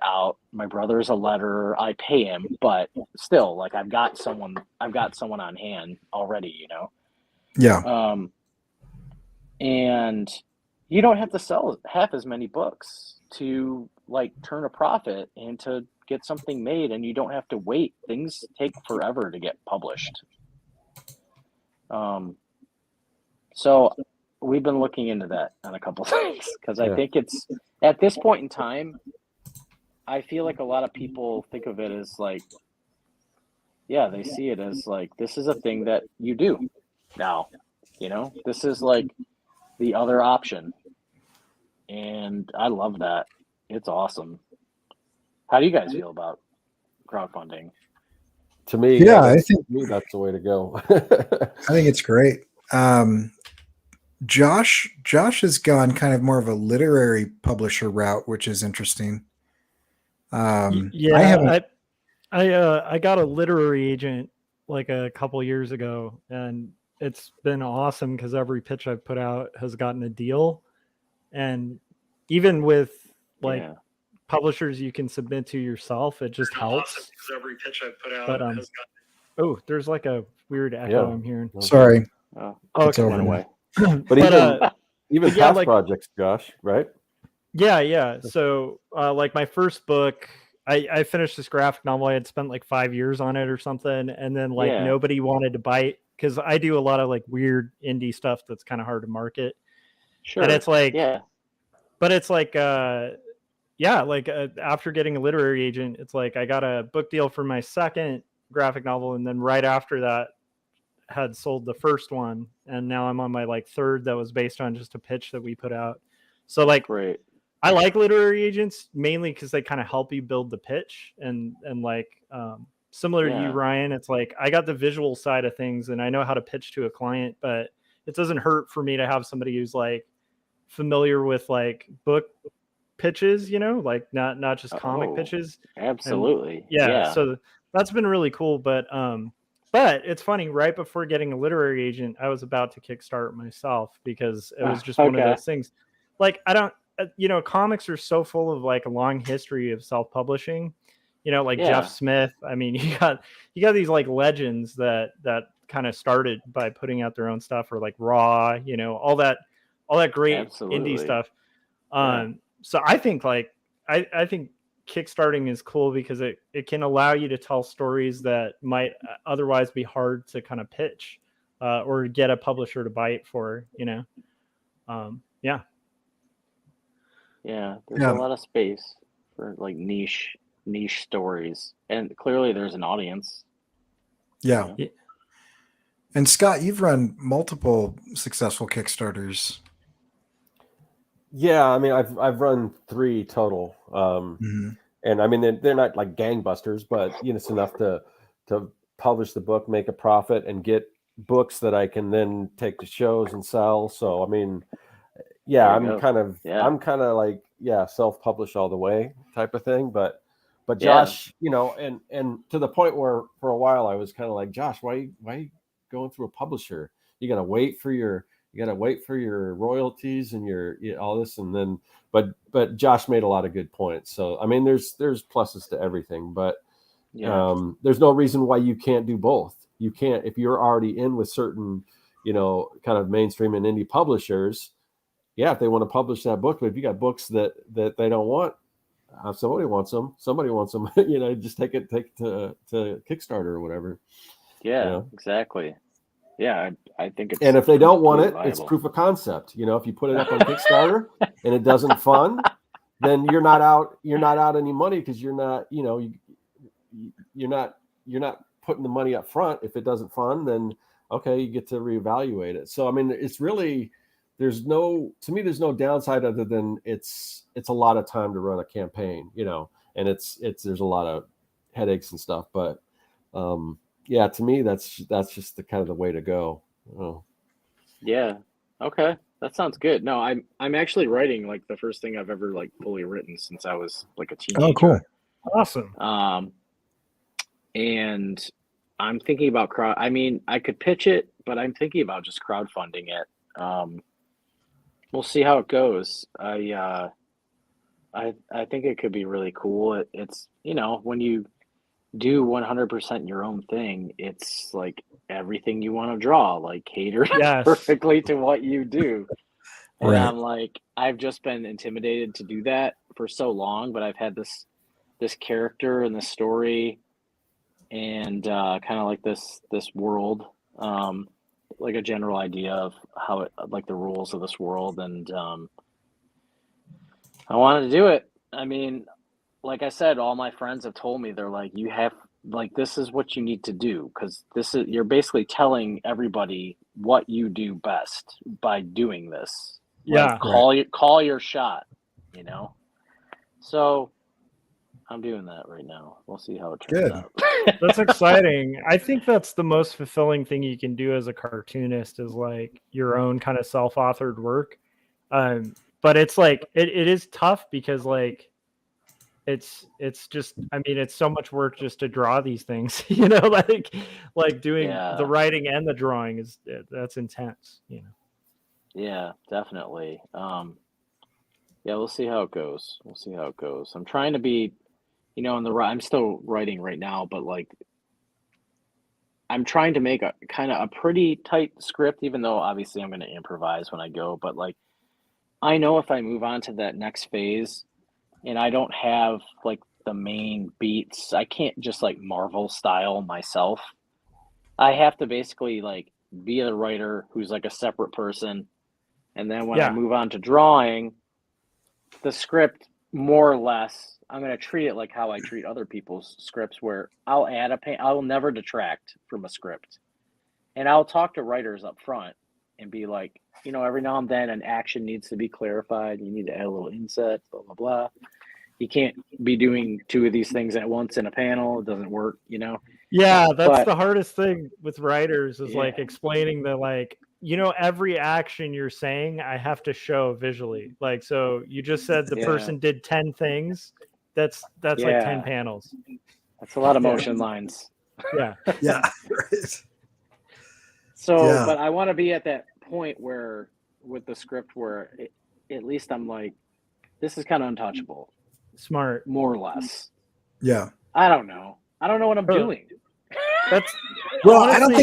out. My brother's a letterer. I pay him, but still, like I've got someone on hand already, Yeah. And you don't have to sell half as many books to like turn a profit and to get something made, and you don't have to wait. Things take forever to get published. So we've been looking into that on a couple things, because I think it's at this point in time, I feel like a lot of people think of it as like, they see it as like, this is a thing that you do now, this is like the other option. And I love that. It's awesome. How do you guys feel about crowdfunding? To me, Yeah, I think that's the way to go. I think it's great. Josh has gone kind of more of a literary publisher route, which is interesting. I got a literary agent like a couple years ago, and it's been awesome because every pitch I've put out has gotten a deal. And even with like publishers you can submit to yourself, it just helps. Every pitch I've put out has gotten... there's like a weird echo I'm hearing. Sorry. It's over away. But even past like, projects, Josh, right? Yeah. So like my first book, I finished this graphic novel. I had spent like 5 years on it or something, and then like nobody wanted to buy it, because I do a lot of like weird indie stuff that's kind of hard to market. Sure. And it's like, but it's like, after getting a literary agent, it's like I got a book deal for my second graphic novel, and then right after that had sold the first one, and now I'm on my like third that was based on just a pitch that we put out. So like, I like literary agents mainly because they kind of help you build the pitch, and like similar to you, Ryan, it's like I got the visual side of things and I know how to pitch to a client, but it doesn't hurt for me to have somebody who's like familiar with like book pitches, like not just comic pitches. Absolutely. And, so that's been really cool. But it's funny, right before getting a literary agent, I was about to kickstart myself, because it was just one of those things. Like I don't, comics are so full of like a long history of self-publishing, Jeff Smith. I mean, you got these like legends that kind of started by putting out their own stuff, or like Raw, all that great indie stuff. So I think like, I think kickstarting is cool because it can allow you to tell stories that might otherwise be hard to kind of pitch or get a publisher to buy it for, there's a lot of space for like niche niche stories, and clearly there's an audience. Yeah. Yeah. And Scott, you've run multiple successful Kickstarters. Yeah, I mean, I've run 3 total, and I mean they're not like gangbusters, but it's enough to publish the book, make a profit, and get books that I can then take to shows and sell. So I mean, yeah, I'm kind of like self-publish all the way type of thing. But Josh, and to the point where for a while I was kind of like, Josh, why you going through a publisher? You gotta wait for your royalties and your all this, and then but Josh made a lot of good points. So I mean, there's pluses to everything, but there's no reason why you can't do both. You can't, if you're already in with certain kind of mainstream and indie publishers. Yeah, if they want to publish that book, but if you got books that they don't want, somebody wants them, just take it to Kickstarter or whatever. Yeah, exactly. Yeah, I think it's. And if they don't want it, viable. it's proof of concept. If you put it up on Kickstarter and it doesn't fund, then you're not out any money, because you're not putting the money up front. If it doesn't fund, then okay, you get to reevaluate it. So I mean, it's really there's no downside other than it's a lot of time to run a campaign, and there's a lot of headaches and stuff, but yeah, to me, that's just the kind of the way to go. Oh. Yeah. Okay. That sounds good. No, I'm actually writing like the first thing I've ever like fully written since I was like a teenager. Oh, cool. Awesome. And I'm thinking about I could pitch it, but I'm thinking about just crowdfunding it. We'll see how it goes. I think it could be really cool. It's when you do 100% your own thing, it's like everything you want to draw, like caters perfectly to what you do. And Right. I'm like, I've just been intimidated to do that for so long, but I've had this character and this story and kind of like this world, like a general idea of how it, like the rules of this world, and I wanted to do it. I mean, like I said, all my friends have told me, they're like, this is what you need to do, because you're basically telling everybody what you do best by doing this. Yeah. Call your shot, So I'm doing that right now. We'll see how it turns out. That's exciting. I think that's the most fulfilling thing you can do as a cartoonist, is like your own kind of self-authored work. But it's like, it is tough, because like, it's just, I mean, it's so much work just to draw these things, like doing the writing and the drawing that's intense, Yeah, definitely. We'll see how it goes. I'm trying to be, I'm still writing right now, but like, I'm trying to make a kind of a pretty tight script, even though obviously I'm going to improvise when I go, but like, I know if I move on to that next phase and I don't have like the main beats, I can't just like Marvel style myself. I have to basically like be the writer who's like a separate person. And then when I move on to drawing, the script, more or less, I'm going to treat it like how I treat other people's scripts, where I'll add I'll never detract from a script. And I'll talk to writers up front and be like, every now and then an action needs to be clarified. You need to add a little inset, blah, blah, blah. You can't be doing 2 of these things at once in a panel. It doesn't work, Yeah, that's the hardest thing with writers, is like explaining the, like, every action you're saying, I have to show visually. Like, so you just said the person did 10 things. That's like 10 panels. That's a lot of motion lines. Yeah. Yeah. Right. So, but I want to be at that point where, with the script, where at least I'm like, this is kind of untouchable. Smart. More or less. Yeah. I don't know what I'm doing. That's honestly, I don't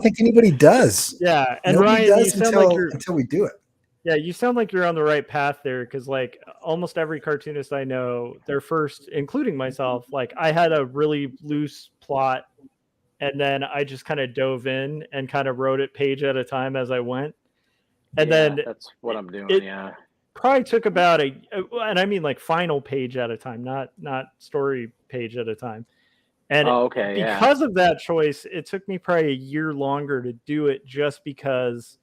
think anybody does. Yeah. And nobody Ryan, does you sound until we do it. Yeah, you sound like you're on the right path there, because like almost every cartoonist I know, their first, including myself, like I had a really loose plot, and then I just kind of dove in and kind of wrote it page at a time as I went. And then that's what I'm doing. probably took about and I mean like final page at a time, not story page at a time. And because of that choice, it took me probably a year longer to do it, just because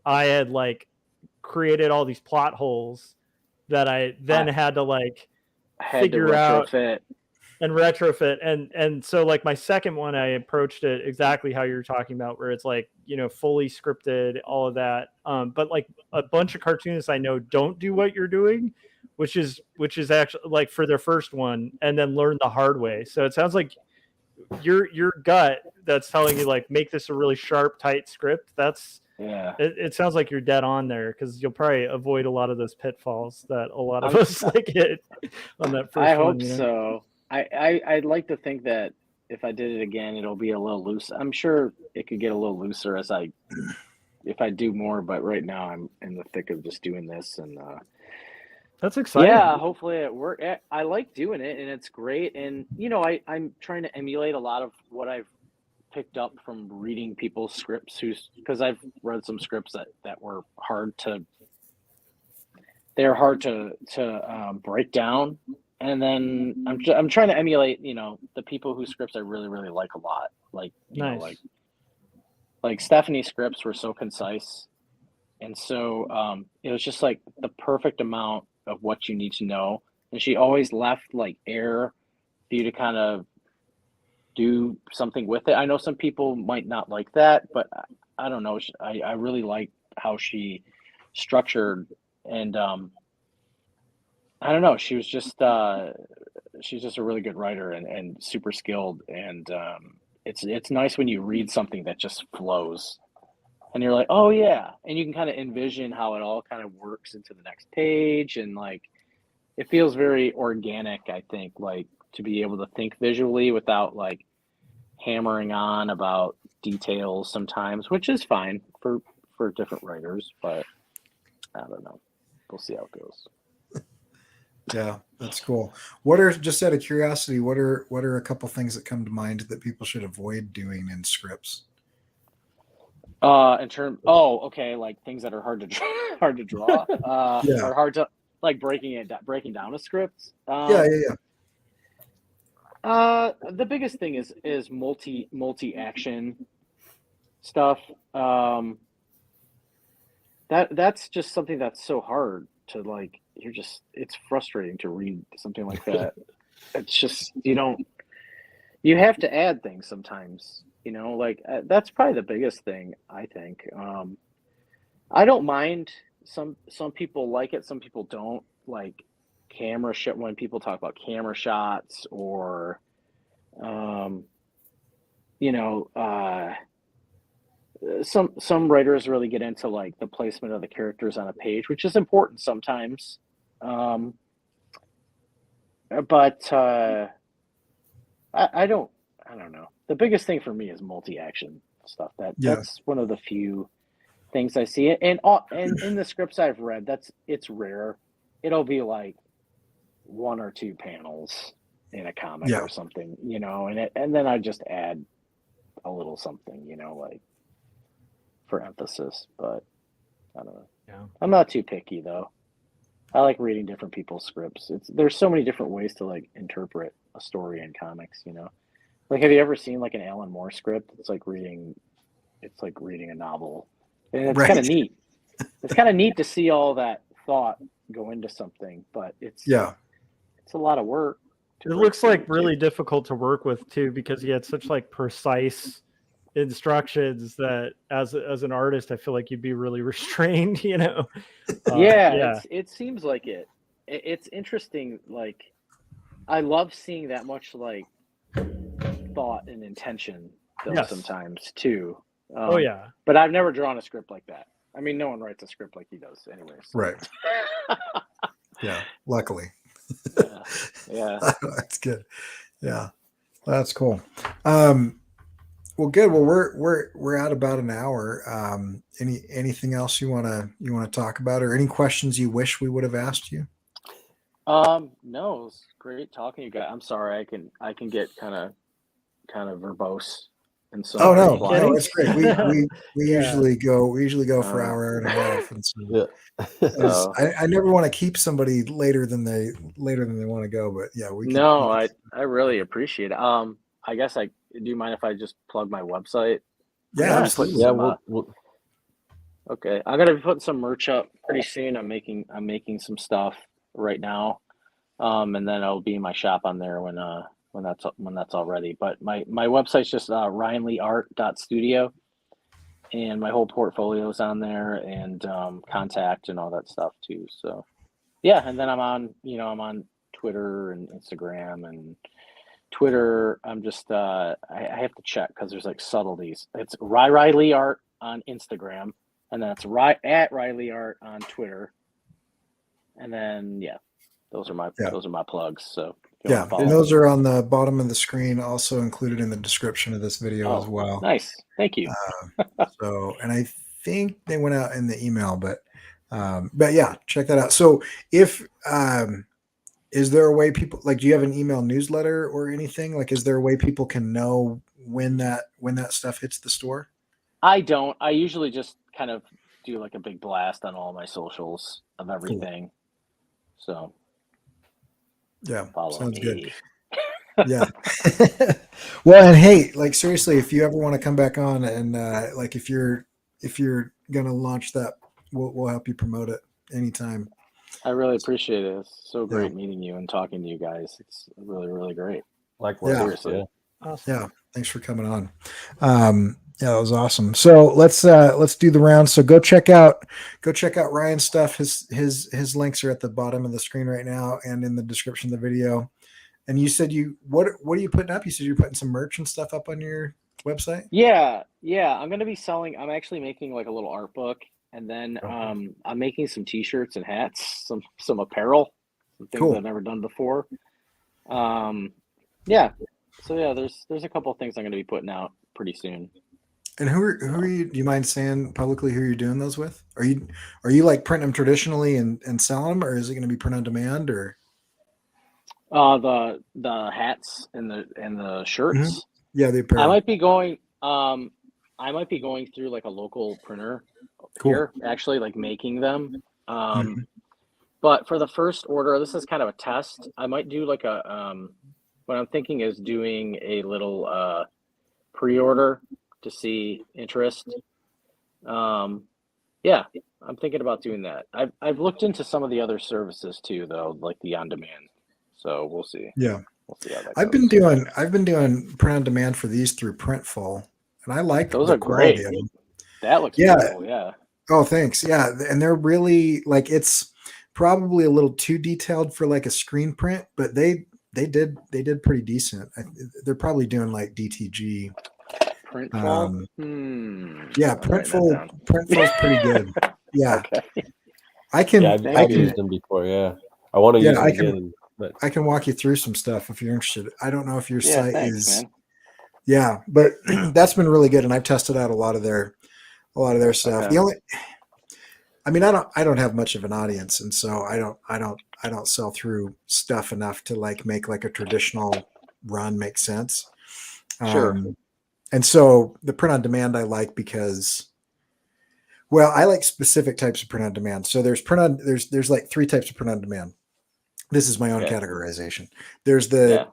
I had like created all these plot holes that I then had to like figure out and retrofit. And so like my second one, I approached it exactly how you're talking about, where it's like, you know, fully scripted, all of that. But like a bunch of cartoonists I know don't do what you're doing, which is actually like for their first one, and then learn the hard way. So it sounds like your gut that's telling you like make this a really sharp, tight script. It sounds like you're dead on there, because you'll probably avoid a lot of those pitfalls that a lot of us like hit on that first one. I hope so. I'd like to think that if I did it again, it'll be a little loose. I'm sure it could get a little looser if I do more, but right now I'm in the thick of just doing this, and that's exciting. Yeah, hopefully it works. I like doing it, and it's great. And you know, I'm trying to emulate a lot of what I've picked up from reading people's scripts, because I've read some scripts that were hard to break down. And then I'm trying to emulate, you know, the people whose scripts I really, really like a lot. Like, you know, like Stephanie's scripts were so concise. And so it was just like the perfect amount of what you need to know. And she always left like air for you to kind of do something with it. I know some people might not like that, but I don't know. I really like how she structured, and I don't know. She's just a really good writer and super skilled. And it's nice when you read something that just flows, and you're like, oh yeah, and you can kind of envision how it all kind of works into the next page, and like it feels very organic. I think, like, to be able to think visually without like hammering on about details sometimes, which is fine for different writers, but I don't know. We'll see how it goes. Yeah, that's cool. Just out of curiosity, what are a couple things that come to mind that people should avoid doing in scripts? Like things that are hard to draw, or hard to like breaking down a script. Yeah. The biggest thing is multi action stuff. That's just something that's so hard to like. It's frustrating to read something like that. It's just you have to add things sometimes. You know, like that's probably the biggest thing, I think. I don't mind. Some people like it, some people don't like camera shot. When people talk about camera shots, or some writers really get into like the placement of the characters on a page, which is important sometimes. But I don't know. The biggest thing for me is multi-action stuff. That's one of the few things I see. And in the scripts I've read, it's rare. It'll be like one or two panels in a comic or something, you know, and then I just add a little something, you know, like for emphasis. But I don't know. Yeah. I'm not too picky though. I like reading different people's scripts. There's so many different ways to like interpret a story in comics, you know. Like, have you ever seen like an Alan Moore script? It's like reading a novel, and it's kind of neat. It's kind of neat to see all that thought go into something, but it's a lot of work. It looks like really difficult to work with too, because he had such like precise instructions that as an artist, I feel like you'd be really restrained, you know. It seems like it. It's interesting. Like, I love seeing that much like thought and intention though, sometimes too. But I've never drawn a script like that. I mean, no one writes a script like he does anyways. Right. Yeah, luckily. Yeah. That's good. Yeah, that's cool. Well, good. Well, we're at about an hour. Anything else you want to talk about, or any questions you wish we would have asked you? No, it was great talking to you guys. I'm sorry, I can get kind of verbose. And so Oh Are no, you kidding? no, it's great. We Yeah. usually go for hour and a half, and so Yeah. So I never want to keep somebody later than they want to go, but yeah, we could. no, I really appreciate it. I guess do you mind if I just plug my website? Yeah, I'm absolutely. putting Yeah, some, okay, I'm gonna be putting some merch up pretty soon. I'm making some stuff right now, and then I'll be in my shop on there when that's all ready. But my website's just ryanleeart.studio, and my whole portfolio is on there, and contact and all that stuff too. So yeah, and then I'm on Twitter and Instagram. And Twitter, I'm just I have to check because there's like subtleties. It's Riley Art on Instagram, and then it's at Riley Art on Twitter. And then yeah, those are my plugs. So if you Yeah, wanna follow and me. those are on the bottom of the screen, also included in the description of this video as Oh, well. nice. Thank you. So, and I think they went out in the email, but yeah, check that out. So, if is there a way people like? Do you have an email newsletter or anything? Like, is there a way people can know when that stuff hits the store? I don't. I usually just kind of do like a big blast on all my socials of everything. So Yeah, follow sounds me. good. Yeah. Well, and hey, like seriously, if you ever want to come back on and like if you're gonna launch that, we'll help you promote it anytime. I really appreciate it. It's so Yeah. great meeting you and talking to you guys. It's really, really great. Likewise. Seriously. Yeah. Awesome. Yeah, thanks for coming on. Yeah, that was awesome. So let's do the round. So go check out Ryan's stuff. His links are at the bottom of the screen right now and in the description of the video. And you said what are you putting up? You said you're putting some merch and stuff up on your website? Yeah. I'm gonna be selling. I'm actually making like a little art book, and then I'm making some t-shirts and hats, some apparel, some things Cool. I've never done before. Yeah. So yeah, there's a couple of things I'm gonna be putting out pretty soon. And who are you? Do you mind saying publicly who you're doing those with? Are you like printing them traditionally and selling them, or is it going to be print on demand? Or The hats and the shirts. yeah, the apparel. I might be going through like a local printer here, actually, like making them. But for the first order, this is kind of a test. I might do like what I'm thinking is doing a little pre-order to see interest. Yeah, I'm thinking about doing that. I've looked into some of the other services too, though, like the on-demand. So we'll see. Yeah, we'll see how that I've goes. been doing print on demand for these through Printful, and I like those the are great. quality of them. That looks beautiful. Yeah. Oh, thanks. Yeah, and they're really like it's probably a little too detailed for like a screen print, but they did pretty decent. They're probably doing like DTG. Printful. Yeah, Printful's pretty good. Yeah, Okay. I can. I've used them before. Yeah, I want to use them again. But I can walk you through some stuff if you're interested. I don't know if your site is. Man. Yeah, but that's been really good, and I've tested out a lot of their stuff. Okay. The only, I mean, I don't have much of an audience, and so I don't sell through stuff enough to like make like a traditional run make sense. Sure. And so the print on demand I like because, well, I like specific types of print on demand. So there's like 3 types of print on demand. This is my own categorization. There's the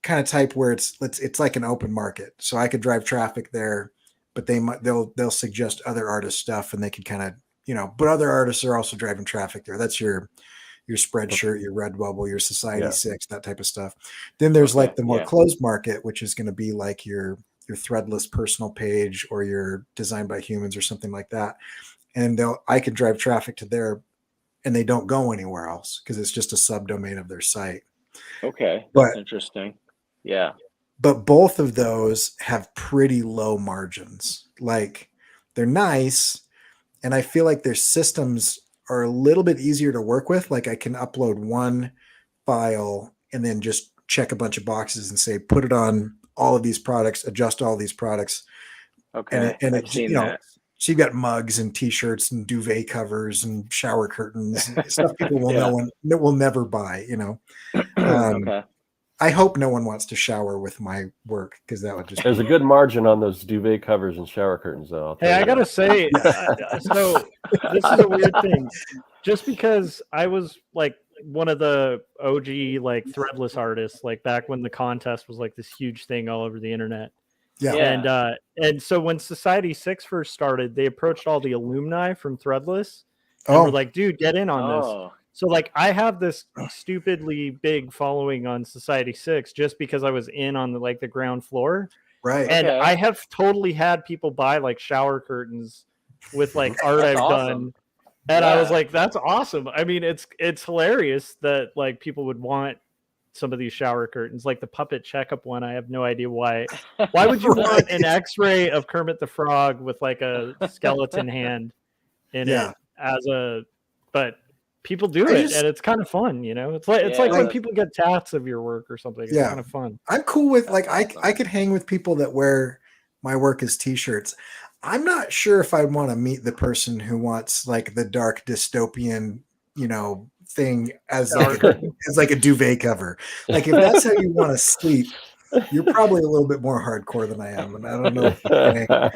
kind of type where it's like an open market. So I could drive traffic there, but they'll suggest other artists stuff, and they could kind of, but other artists are also driving traffic there. That's your Spreadshirt, your Redbubble, your Society 6, that type of stuff. Then there's like the more closed market, which is going to be like your Threadless personal page or your Designed by Humans or something like that. And I could drive traffic to there, and they don't go anywhere else because it's just a subdomain of their site. Okay, that's interesting. Yeah. But both of those have pretty low margins. Like they're nice, and I feel like their systems are a little bit easier to work with. Like I can upload one file and then just check a bunch of boxes and say, put it on all of these products, adjust all these products. Okay. And I've seen that. So you've got mugs and t-shirts and duvet covers and shower curtains and stuff people will will never buy, Okay. I hope no one wants to shower with my work because that would just. There's a good margin on those duvet covers and shower curtains, though. Hey, I gotta say, so this is a weird thing. Just because I was like one of the OG like threadless artists, like back when the contest was like this huge thing all over the internet. Yeah. And so when Society 6 first started, they approached all the alumni from Threadless and Oh, were like, dude, get in on this. Oh, So like I have this stupidly big following on Society 6 just because I was in on the ground floor. right. And Okay. I have totally had people buy like shower curtains with like art That's I've awesome. done. And I was Yeah. like, that's awesome. I mean, it's hilarious that like people would want some of these shower curtains, like the puppet checkup one. I have no idea why. Why would you want an X-ray of Kermit the Frog with like a skeleton hand in Yeah. it as a? But people do I it, just- and it's kind of fun, you know. It's like Yeah, when that's- people get tats of your work or something. It's Yeah. kind of fun. I'm cool with like That's awesome. I could hang with people that wear my work as t-shirts. I'm not sure if I'd want to meet the person who wants like the dark dystopian, thing as like a duvet cover. Like if that's how you want to sleep, you're probably a little bit more hardcore than I am, and I don't know.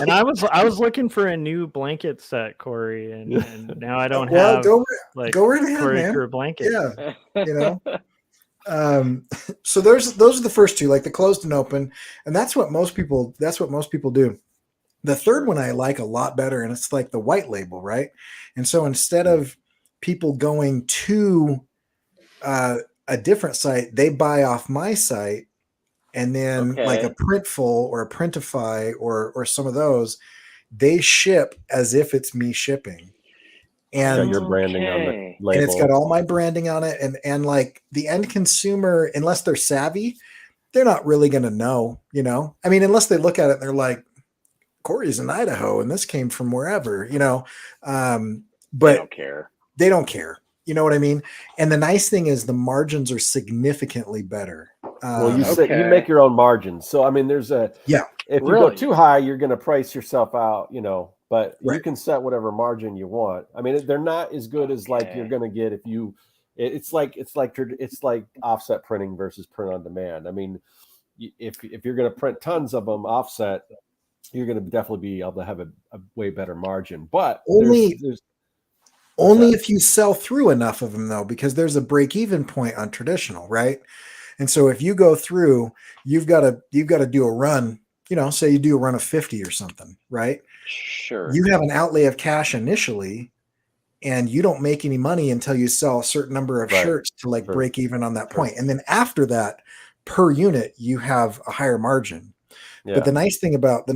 And I was looking for a new blanket set, Corey, and now I don't well, have go like go right ahead, Corey man. Crew blanket. Yeah, so those are the first two, like the closed and open, and that's what most people do. The third one I like a lot better, and it's like the white label, right? And so instead of people going to a different site, they buy off my site, and then like a Okay. Printful or a Printify or some of those, they ship as if it's me shipping. Got And your branding on the Okay. label. and it's got all my branding on it, and like the end consumer, unless they're savvy, they're not really going to know, I mean, unless they look at it and they're like, Corey's in Idaho and this came from wherever, They but don't care. they don't care, you know what I mean? And the nice thing is the margins are significantly better. Well, you Okay. make your own margins. So I mean, there's if you go Really? too high, you're going to price yourself out, but you Right. can set whatever margin you want. I mean, they're not as good as like you're Okay. going to get if you. It's like offset printing versus print on demand. I mean, if you're going to print tons of them offset, you're going to definitely be able to have a way better margin. But Only there's if you sell through enough of them, though, because there's a break-even point on traditional, right? And so if you go through, you've got to do a run, say you do a run of 50 or something, right? Sure. You have an outlay of cash initially, and you don't make any money until you sell a certain number of Right. shirts to like Sure. break even on that Sure. point. And then after that, per unit, you have a higher margin. Yeah. But the nice thing about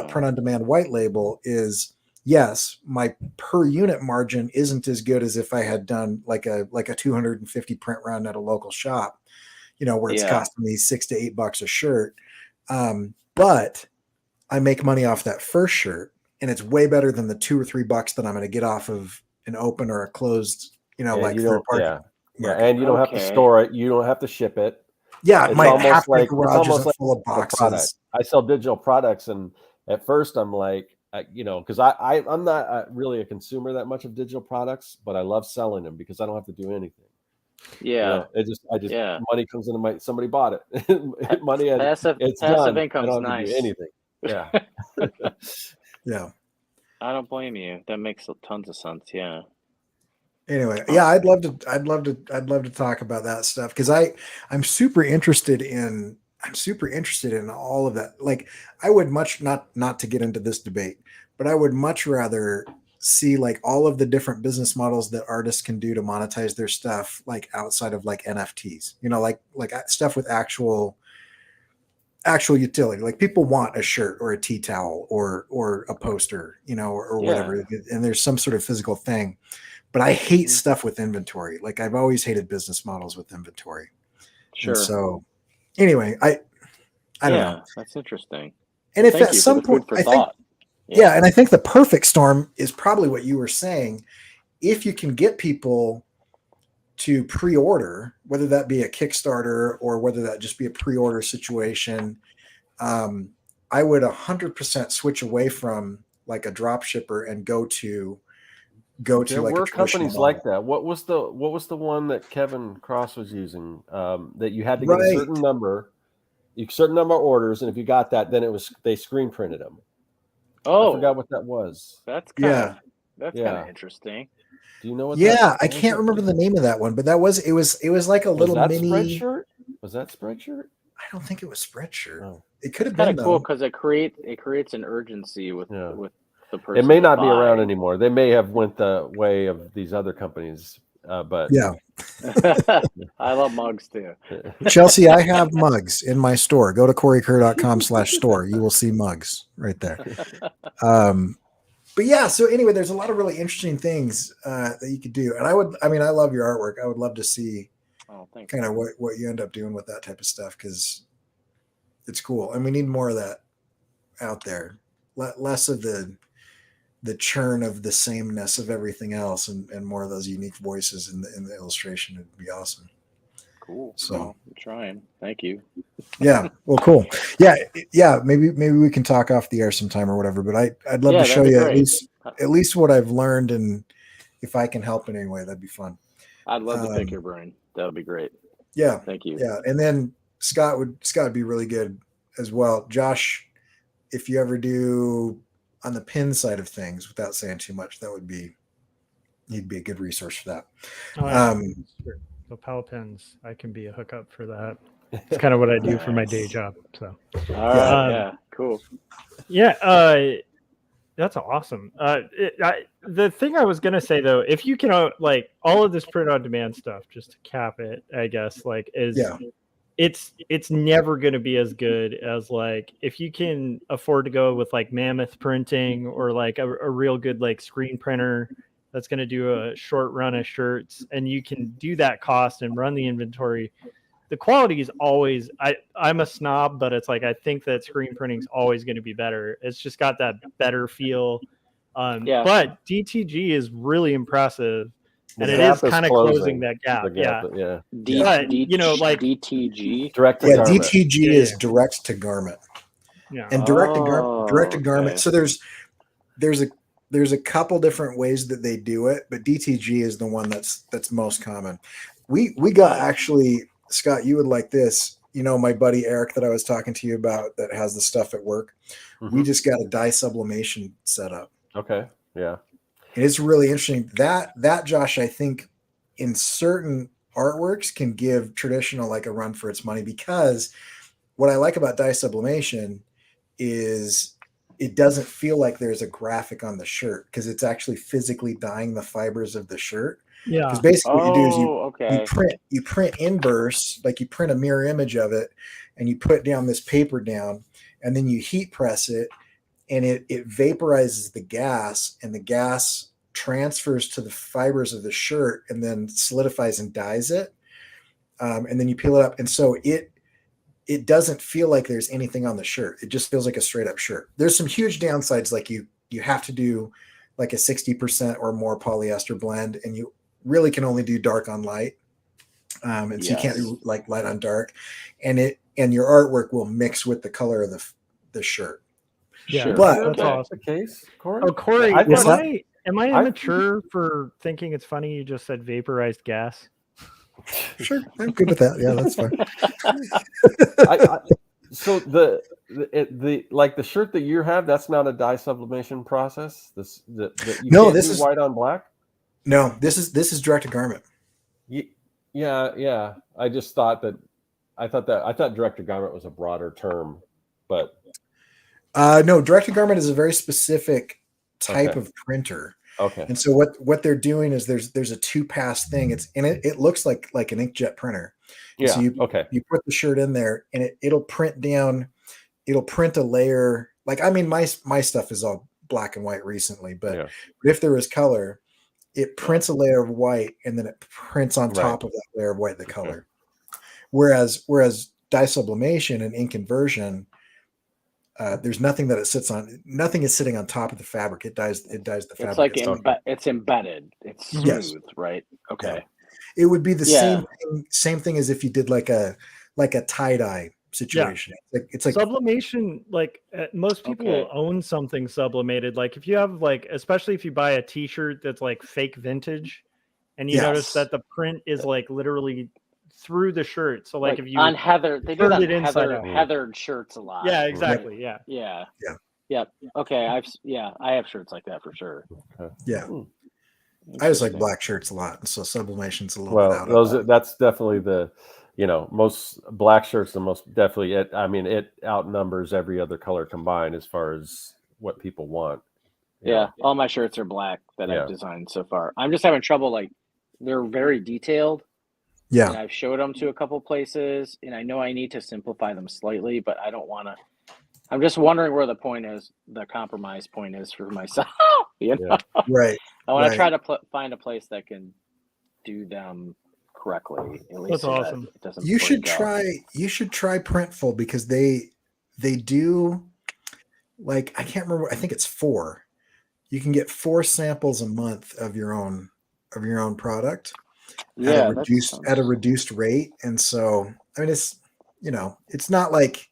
print on demand white label is, yes, my per unit margin isn't as good as if I had done like a 250 print run at a local shop, where it's Yeah. costing me $6 to $8 a shirt. But I make money off that first shirt, and it's way better than the $2 or $3 that I'm going to get off of an open or a closed, like you third don't, party. and you don't have to Okay. store it. You don't have to ship it. Yeah, It's my almost half my like- it's garage almost isn't like full of The product. boxes. I sell digital products, and at first I'm like, because I'm not really a consumer that much of digital products, but I love selling them because I don't have to do anything. Yeah. Yeah. Money comes into somebody bought it. Money, Passive it's done. I income's don't have to do nice. anything. Yeah. Yeah. I don't blame you. That makes tons of sense. Yeah. Anyway, yeah, I'd love to talk about that stuff because I'm super interested in all of that. Like, I would much not to get into this debate, but I would much rather see like all of the different business models that artists can do to monetize their stuff, like outside of like NFTs, like stuff with actual utility. Like people want a shirt or a tea towel or a poster, or Yeah. whatever, and there's some sort of physical thing. But I hate stuff with inventory. Like I've always hated business models with inventory. Sure. And so anyway, I don't know. That's interesting. And if Thank at you some for the food point, for I think, thought. yeah, and I think the perfect storm is probably what you were saying. If you can get people to pre-order, whether that be a Kickstarter or whether that just be a pre-order situation, I would 100% switch away from like a drop shipper and go to go to There like were a traditional companies like that. What was the one that Kevin Cross was using? That you had to get a certain number of orders, and if you got that, then they screen printed them. Oh, I forgot what that was. that's kind of interesting. Do you know what? I can't remember the name of that one, but it was like a little mini Spreadshirt. Was that Spreadshirt? I don't think it was Spreadshirt. Oh. It could have Kind been of cool because it creates an urgency with the person. It may not be around anymore. They may have went the way of these other companies, but yeah. I love mugs too. Chelsea, I have mugs in my store. Go to coreykerr.com/store. You will see mugs right there. But yeah, so anyway, there's a lot of really interesting things that you could do. And I love your artwork. I would love to see kind of what you end up doing with that type of stuff, because it's cool. And we need more of that out there. Less of the churn of the sameness of everything else, and more of those unique voices in the illustration. Would be awesome. Cool. So I'm trying. Thank you. Yeah. Well, cool. Yeah. Maybe we can talk off the air sometime or whatever. But I'd love to show you at least what I've learned, and if I can help in any way, that'd be fun. I'd love to pick your brain. That would be great. Yeah. Thank you. Yeah. And then Scott would be really good as well. Josh, if you ever do on the pin side of things, without saying too much, he'd be a good resource for that. Sure. Lapel pins, I can be a hookup for that. It's kind of what I do for my day job. So, all right, cool. Yeah, that's awesome. The thing I was gonna say though, if you can like all of this print on demand stuff, just to cap it, I guess, like it's never going to be as good as like if you can afford to go with like Mammoth Printing or like a real good like screen printer that's going to do a short run of shirts, and you can do that cost and run the inventory. The quality is always, I'm a snob, but it's like I think that screen printing is always going to be better. It's just got that better feel. But DTG is really impressive. And it is kind of closing that gap. But like DTG, direct to garment. DTG is direct to garment. Yeah. And direct to garment. Okay. So there's a couple different ways that they do it, but DTG is the one that's most common. We got, actually, Scott, you would like this. You know, my buddy Eric that I was talking to you about that has the stuff at work. Mm-hmm. We just got a dye sublimation set up. Okay. Yeah. And it's really interesting that Josh, I think in certain artworks can give traditional like a run for its money, because what I like about dye sublimation is it doesn't feel like there's a graphic on the shirt, because it's actually physically dyeing the fibers of the shirt. Yeah. Because basically what you do is you print inverse, like you print a mirror image of it, and you put down this paper down, and then you heat press it, and it vaporizes the gas, and the gas transfers to the fibers of the shirt and then solidifies and dyes it. And then you peel it up. And so it doesn't feel like there's anything on the shirt. It just feels like a straight up shirt. There's some huge downsides. Like you have to do like a 60% or more polyester blend, and you really can only do dark on light. And so you can't do like light on dark, and your artwork will mix with the color of the shirt. Yeah, sure. But that's awesome. The case, Corey? Oh, Corey, am I immature for thinking it's funny you just said vaporized gas? Sure, I'm good with that. Yeah, that's fine. So the like the shirt that you have, that's not a dye sublimation process. This is white on black. No, this is direct to garment. Yeah. I just thought I thought direct to garment was a broader term, but no, direct to garment is a very specific type of printer. Okay. And so what they're doing is there's a 2-pass thing. It looks like an inkjet printer. Yeah. So you put the shirt in there, and it'll print down. It'll print a layer. Like, I mean, my stuff is all black and white recently, but if there was color, it prints a layer of white, and then it prints on top of that layer of white the color. Whereas dye sublimation and ink inversion, there's nothing that it sits on. Nothing is sitting on top of the fabric. It dyes the fabric. It's like it's embedded. It's smooth, right? Okay. Yeah. It would be the same thing as if you did like a tie dye situation. It's like sublimation. Like most people will own something sublimated. Like if you have especially if you buy a T-shirt that's like fake vintage, and you notice that the print is like literally through the shirt. So like if you on Heather, they do that on Heathered shirts a lot. Yeah, exactly. Yeah. Okay, I have shirts like that for sure. Yeah. I just like black shirts a lot, so sublimation's a little bit out of that. That's definitely the, most black shirts the most definitely. It outnumbers every other color combined as far as what people want. Yeah, all my shirts are black that I've designed so far. I'm just having trouble. Like they're very detailed. Yeah, and I've showed them to a couple places, and I know I need to simplify them slightly, but I don't want to. I'm just wondering where the compromise point is for myself. Right. I want to try to find a place that can do them correctly. At least that's awesome. You should try Printful because they do like I can't remember. I think it's 4. You can get 4 samples a month of your own product. Yeah, at a reduced rate, and so I mean it's not like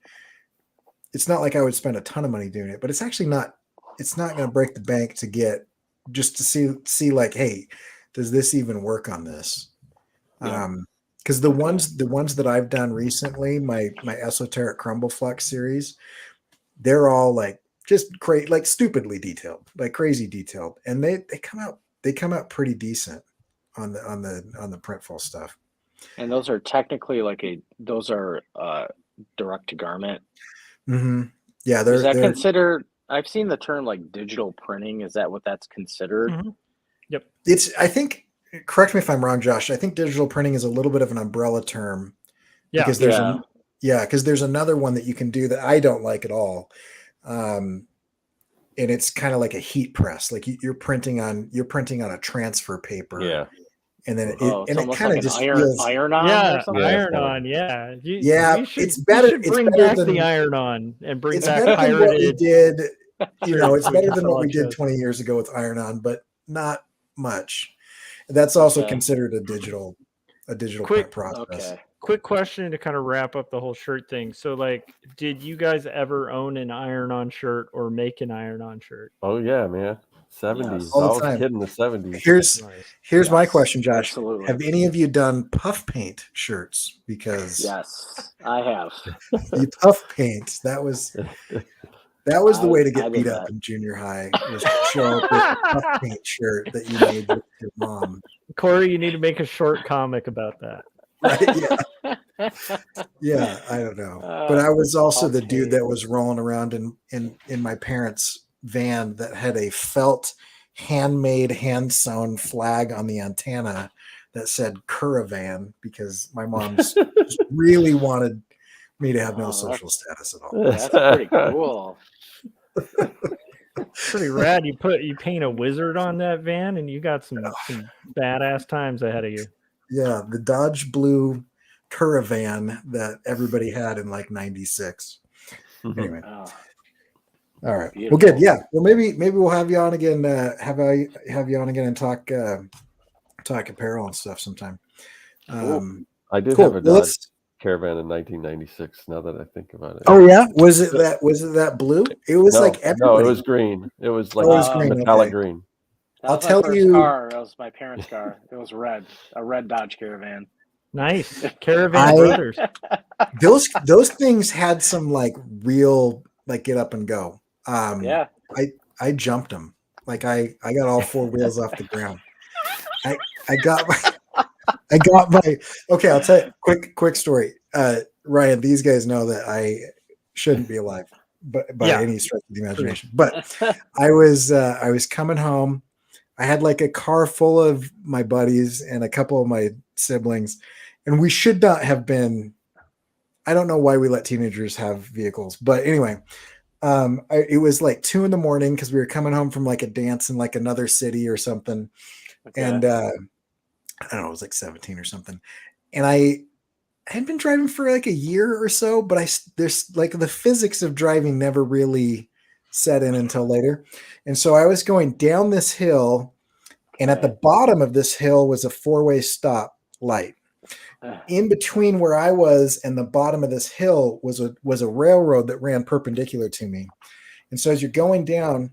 I would spend a ton of money doing it, but it's actually not. It's not going to break the bank to get just to see like, hey, does this even work on this? Because the ones that I've done recently, my esoteric crumble flux series, they're all like just like stupidly detailed, like crazy detailed, and they come out pretty decent on the Printful stuff. And those are technically those are direct to garment. Mm-hmm. Yeah, is that considered? I've seen the term like digital printing. Is that what that's considered? Mm-hmm. Yep. I think, correct me if I'm wrong, Josh. I think digital printing is a little bit of an umbrella term. Yeah. Because there's another one that you can do that I don't like at all. And it's kind of like a heat press. Like you're printing on a transfer paper. Yeah. And then it kind of just feels iron on. Yeah, iron on. Yeah. It's better. You should bring back the iron on and bring back pirated. What we did. It's better than what we did 20 shows. years ago with iron on, but not much. That's also considered a digital print process. Okay. Quick question to kind of wrap up the whole shirt thing. So, like, did you guys ever own an iron-on shirt or make an iron-on shirt? Oh yeah, man. 70s. Yes, all the I was time. a kid in the 70s. Here's my question, Josh. Absolutely. Have any of you done puff paint shirts? Because yes, I have. You puff paint. That was the way to get beat up in junior high. Was to show up with a puff paint shirt that you made with your mom. Corey, you need to make a short comic about that. Right? Yeah, I don't know. But I was also the dude that was rolling around in my parents' van that had a felt handmade hand sewn flag on the antenna that said Caravan because my mom just really wanted me to have no social status at all. That's pretty cool. Pretty rad. You paint a wizard on that van and you got some badass times ahead of you. Yeah, the Dodge Blue Caravan that everybody had in like 96. Anyway. All right. Beautiful. Well, good. Yeah. Well, maybe we'll have you on again. Have you on again and talk apparel and stuff sometime. I did have a Dodge Caravan in 1996. Now that I think about it. Oh yeah. Was it that blue? It was everybody. No, it was green. It was like metallic green. I'll tell you. Car. That was my parents' car. It was red. A red Dodge Caravan. Nice. Caravan Brothers. Those things had some like real like get up and go. Yeah. I jumped them. Like I got all 4 wheels off the ground. I got my okay, I'll tell you quick story. Ryan, these guys know that I shouldn't be alive by any stretch of the imagination. But I was coming home. I had like a car full of my buddies and a couple of my siblings, and we should not have been. I don't know why we let teenagers have vehicles, but anyway, it was like 2 a.m. because we were coming home from like a dance in like another city or something, and I don't know, it was like 17 or something, and I had been driving for like a year or so, but there's like the physics of driving never really set in until later. And so I was going down this hill, and at the bottom of this hill was a 4-way stop light. in between where I was and the bottom of this hill was a railroad that ran perpendicular to me. And so as you're going down,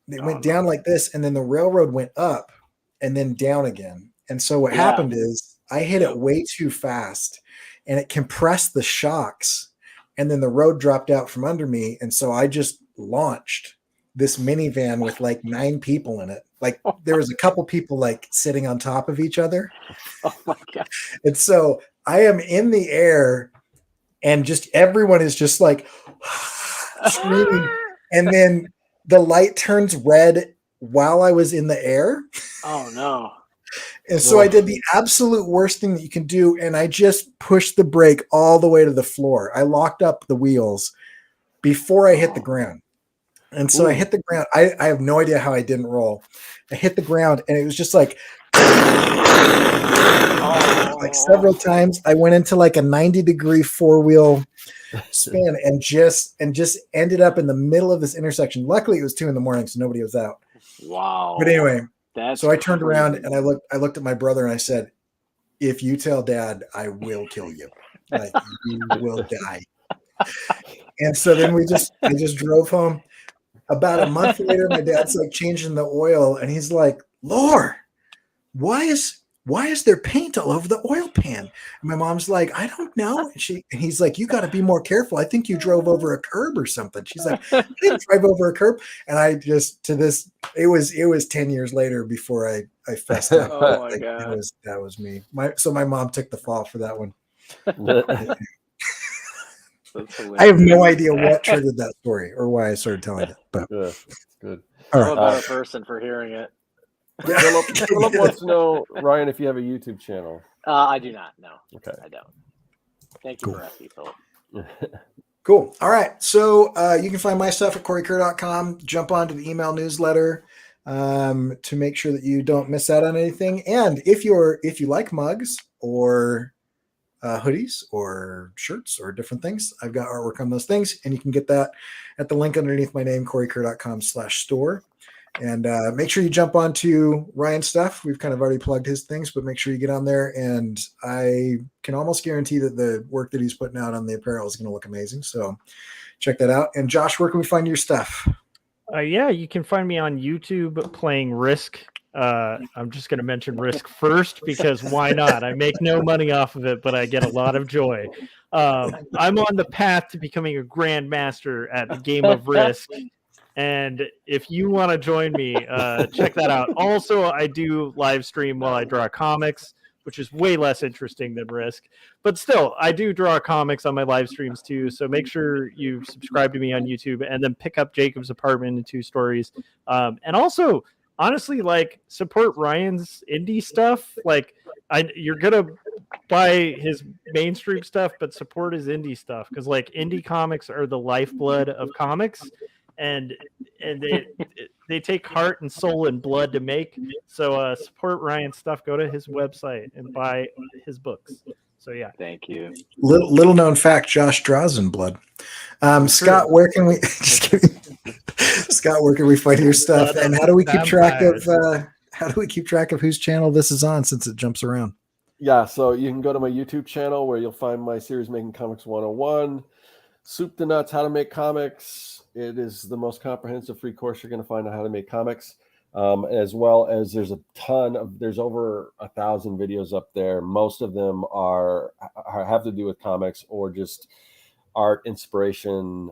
it went down like this, and then the railroad went up and then down again. And so what happened is I hit it way too fast, and it compressed the shocks, and then the road dropped out from under me. And so I just launched this minivan with like 9 people in it. Like there was a couple people like sitting on top of each other. Oh my God. And so I am in the air, and just everyone is just like screaming. And then the light turns red while I was in the air. Oh no. And so I did the absolute worst thing that you can do. And I just pushed the brake all the way to the floor. I locked up the wheels before I hit the ground. And so I hit the ground. I have no idea how I didn't roll. I hit the ground, and it was just like, like several times. I went into like a 90-degree 4-wheel spin and just ended up in the middle of this intersection. Luckily, it was 2 a.m, so nobody was out. Wow. But anyway, That's so I turned crazy. around and I looked at my brother and I said, "If you tell Dad, I will kill you. Like you will die." And so then I just drove home. About a month later, my dad's like changing the oil, and he's like, "Lord, why is there paint all over the oil pan?" And my mom's like, "I don't know." And he's like, "You got to be more careful. I think you drove over a curb or something." She's like, "I didn't drive over a curb." And I just it was 10 years later before I fessed up. Oh my Like, God. that was me. So my mom took the fall for that one. I have no idea what triggered that story or why I started telling it, but Good. all I'm a right. better person for hearing it. Philip wants to know, Ryan, if you have a YouTube channel. I do not. No. Okay. I don't. Thank you for asking, Philip. Cool. All right. So you can find my stuff at CoreyKerr.com. Jump onto the email newsletter to make sure that you don't miss out on anything. And if you like mugs or hoodies or shirts or different things, I've got artwork on those things, and you can get that at the link underneath my name, CoreyKerr.com/store. And make sure you jump onto Ryan's stuff. We've kind of already plugged his things, but make sure you get on there. And I can almost guarantee that the work that he's putting out on the apparel is going to look amazing. So check that out. And Josh, where can we find your stuff? Yeah, you can find me on YouTube playing Risk. I'm just going to mention Risk first because why not? I make no money off of it, but I get a lot of joy. I'm on the path to becoming a grandmaster at the game of Risk. And if you want to join me, check that out. Also, I do live stream while I draw comics, which is way less interesting than Risk. But still, I do draw comics on my live streams too. So make sure you subscribe to me on YouTube and then pick up Jacob's Apartment and 2 Stories. And also, honestly, like, support Ryan's indie stuff. Like, you're gonna buy his mainstream stuff, but support his indie stuff, because like indie comics are the lifeblood of comics, and they take heart and soul and blood to make. So support Ryan's stuff. Go to his website and buy his books. So yeah, Thank you. Little known fact: Josh draws in blood. Scott, where can we? Just kidding. Scott, where can we find your stuff? And how do we keep track of whose channel this is on, since it jumps around? Yeah, so you can go to my YouTube channel where you'll find my series Making Comics 101, Soup to Nuts, How to Make Comics. It is the most comprehensive free course you're going to find on how to make comics, as well as there's over 1,000 videos up there. Most of them have to do with comics or just art, inspiration,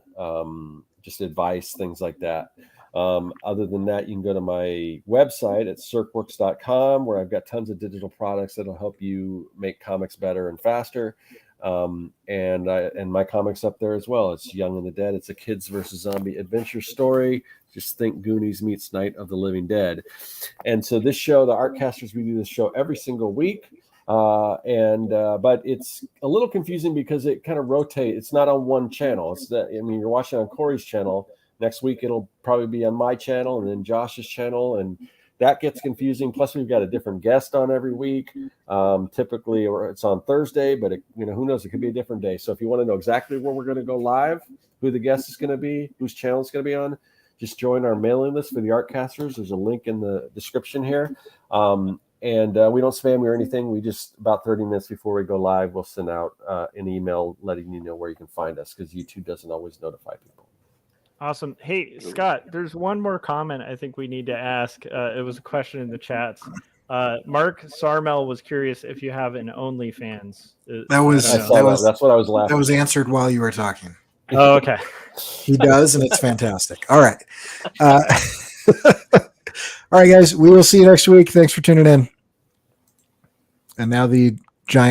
just advice, things like that. Other than that, you can go to my website at circworks.com, where I've got tons of digital products that'll help you make comics better and faster. And my comics up there as well. It's Young and the Dead. It's a kids versus zombie adventure story. Just think Goonies meets Night of the Living Dead. And so this show, the Artcasters, we do this show every single week. But it's a little confusing because it kind of rotates. It's not on one channel. You're watching on Corey's channel. Next week, it'll probably be on my channel and then Josh's channel. And that gets confusing. Plus, we've got a different guest on every week. Typically, or it's on Thursday, but who knows? It could be a different day. So if you want to know exactly where we're going to go live, who the guest is going to be, whose channel it's going to be on, just join our mailing list for the Artcasters. There's a link in the description here. And we don't spam you or anything. We just, about 30 minutes before we go live, we'll send out an email letting you know where you can find us, because YouTube doesn't always notify people. Awesome. Hey, Scott, there's one more comment I think we need to ask. It was a question in the chats. Mark Sarmel was curious if you have an OnlyFans. That's what I was laughing. That was answered while you were talking. Oh, okay. He does, and it's fantastic. All right. All right, guys. We will see you next week. Thanks for tuning in. And now the giant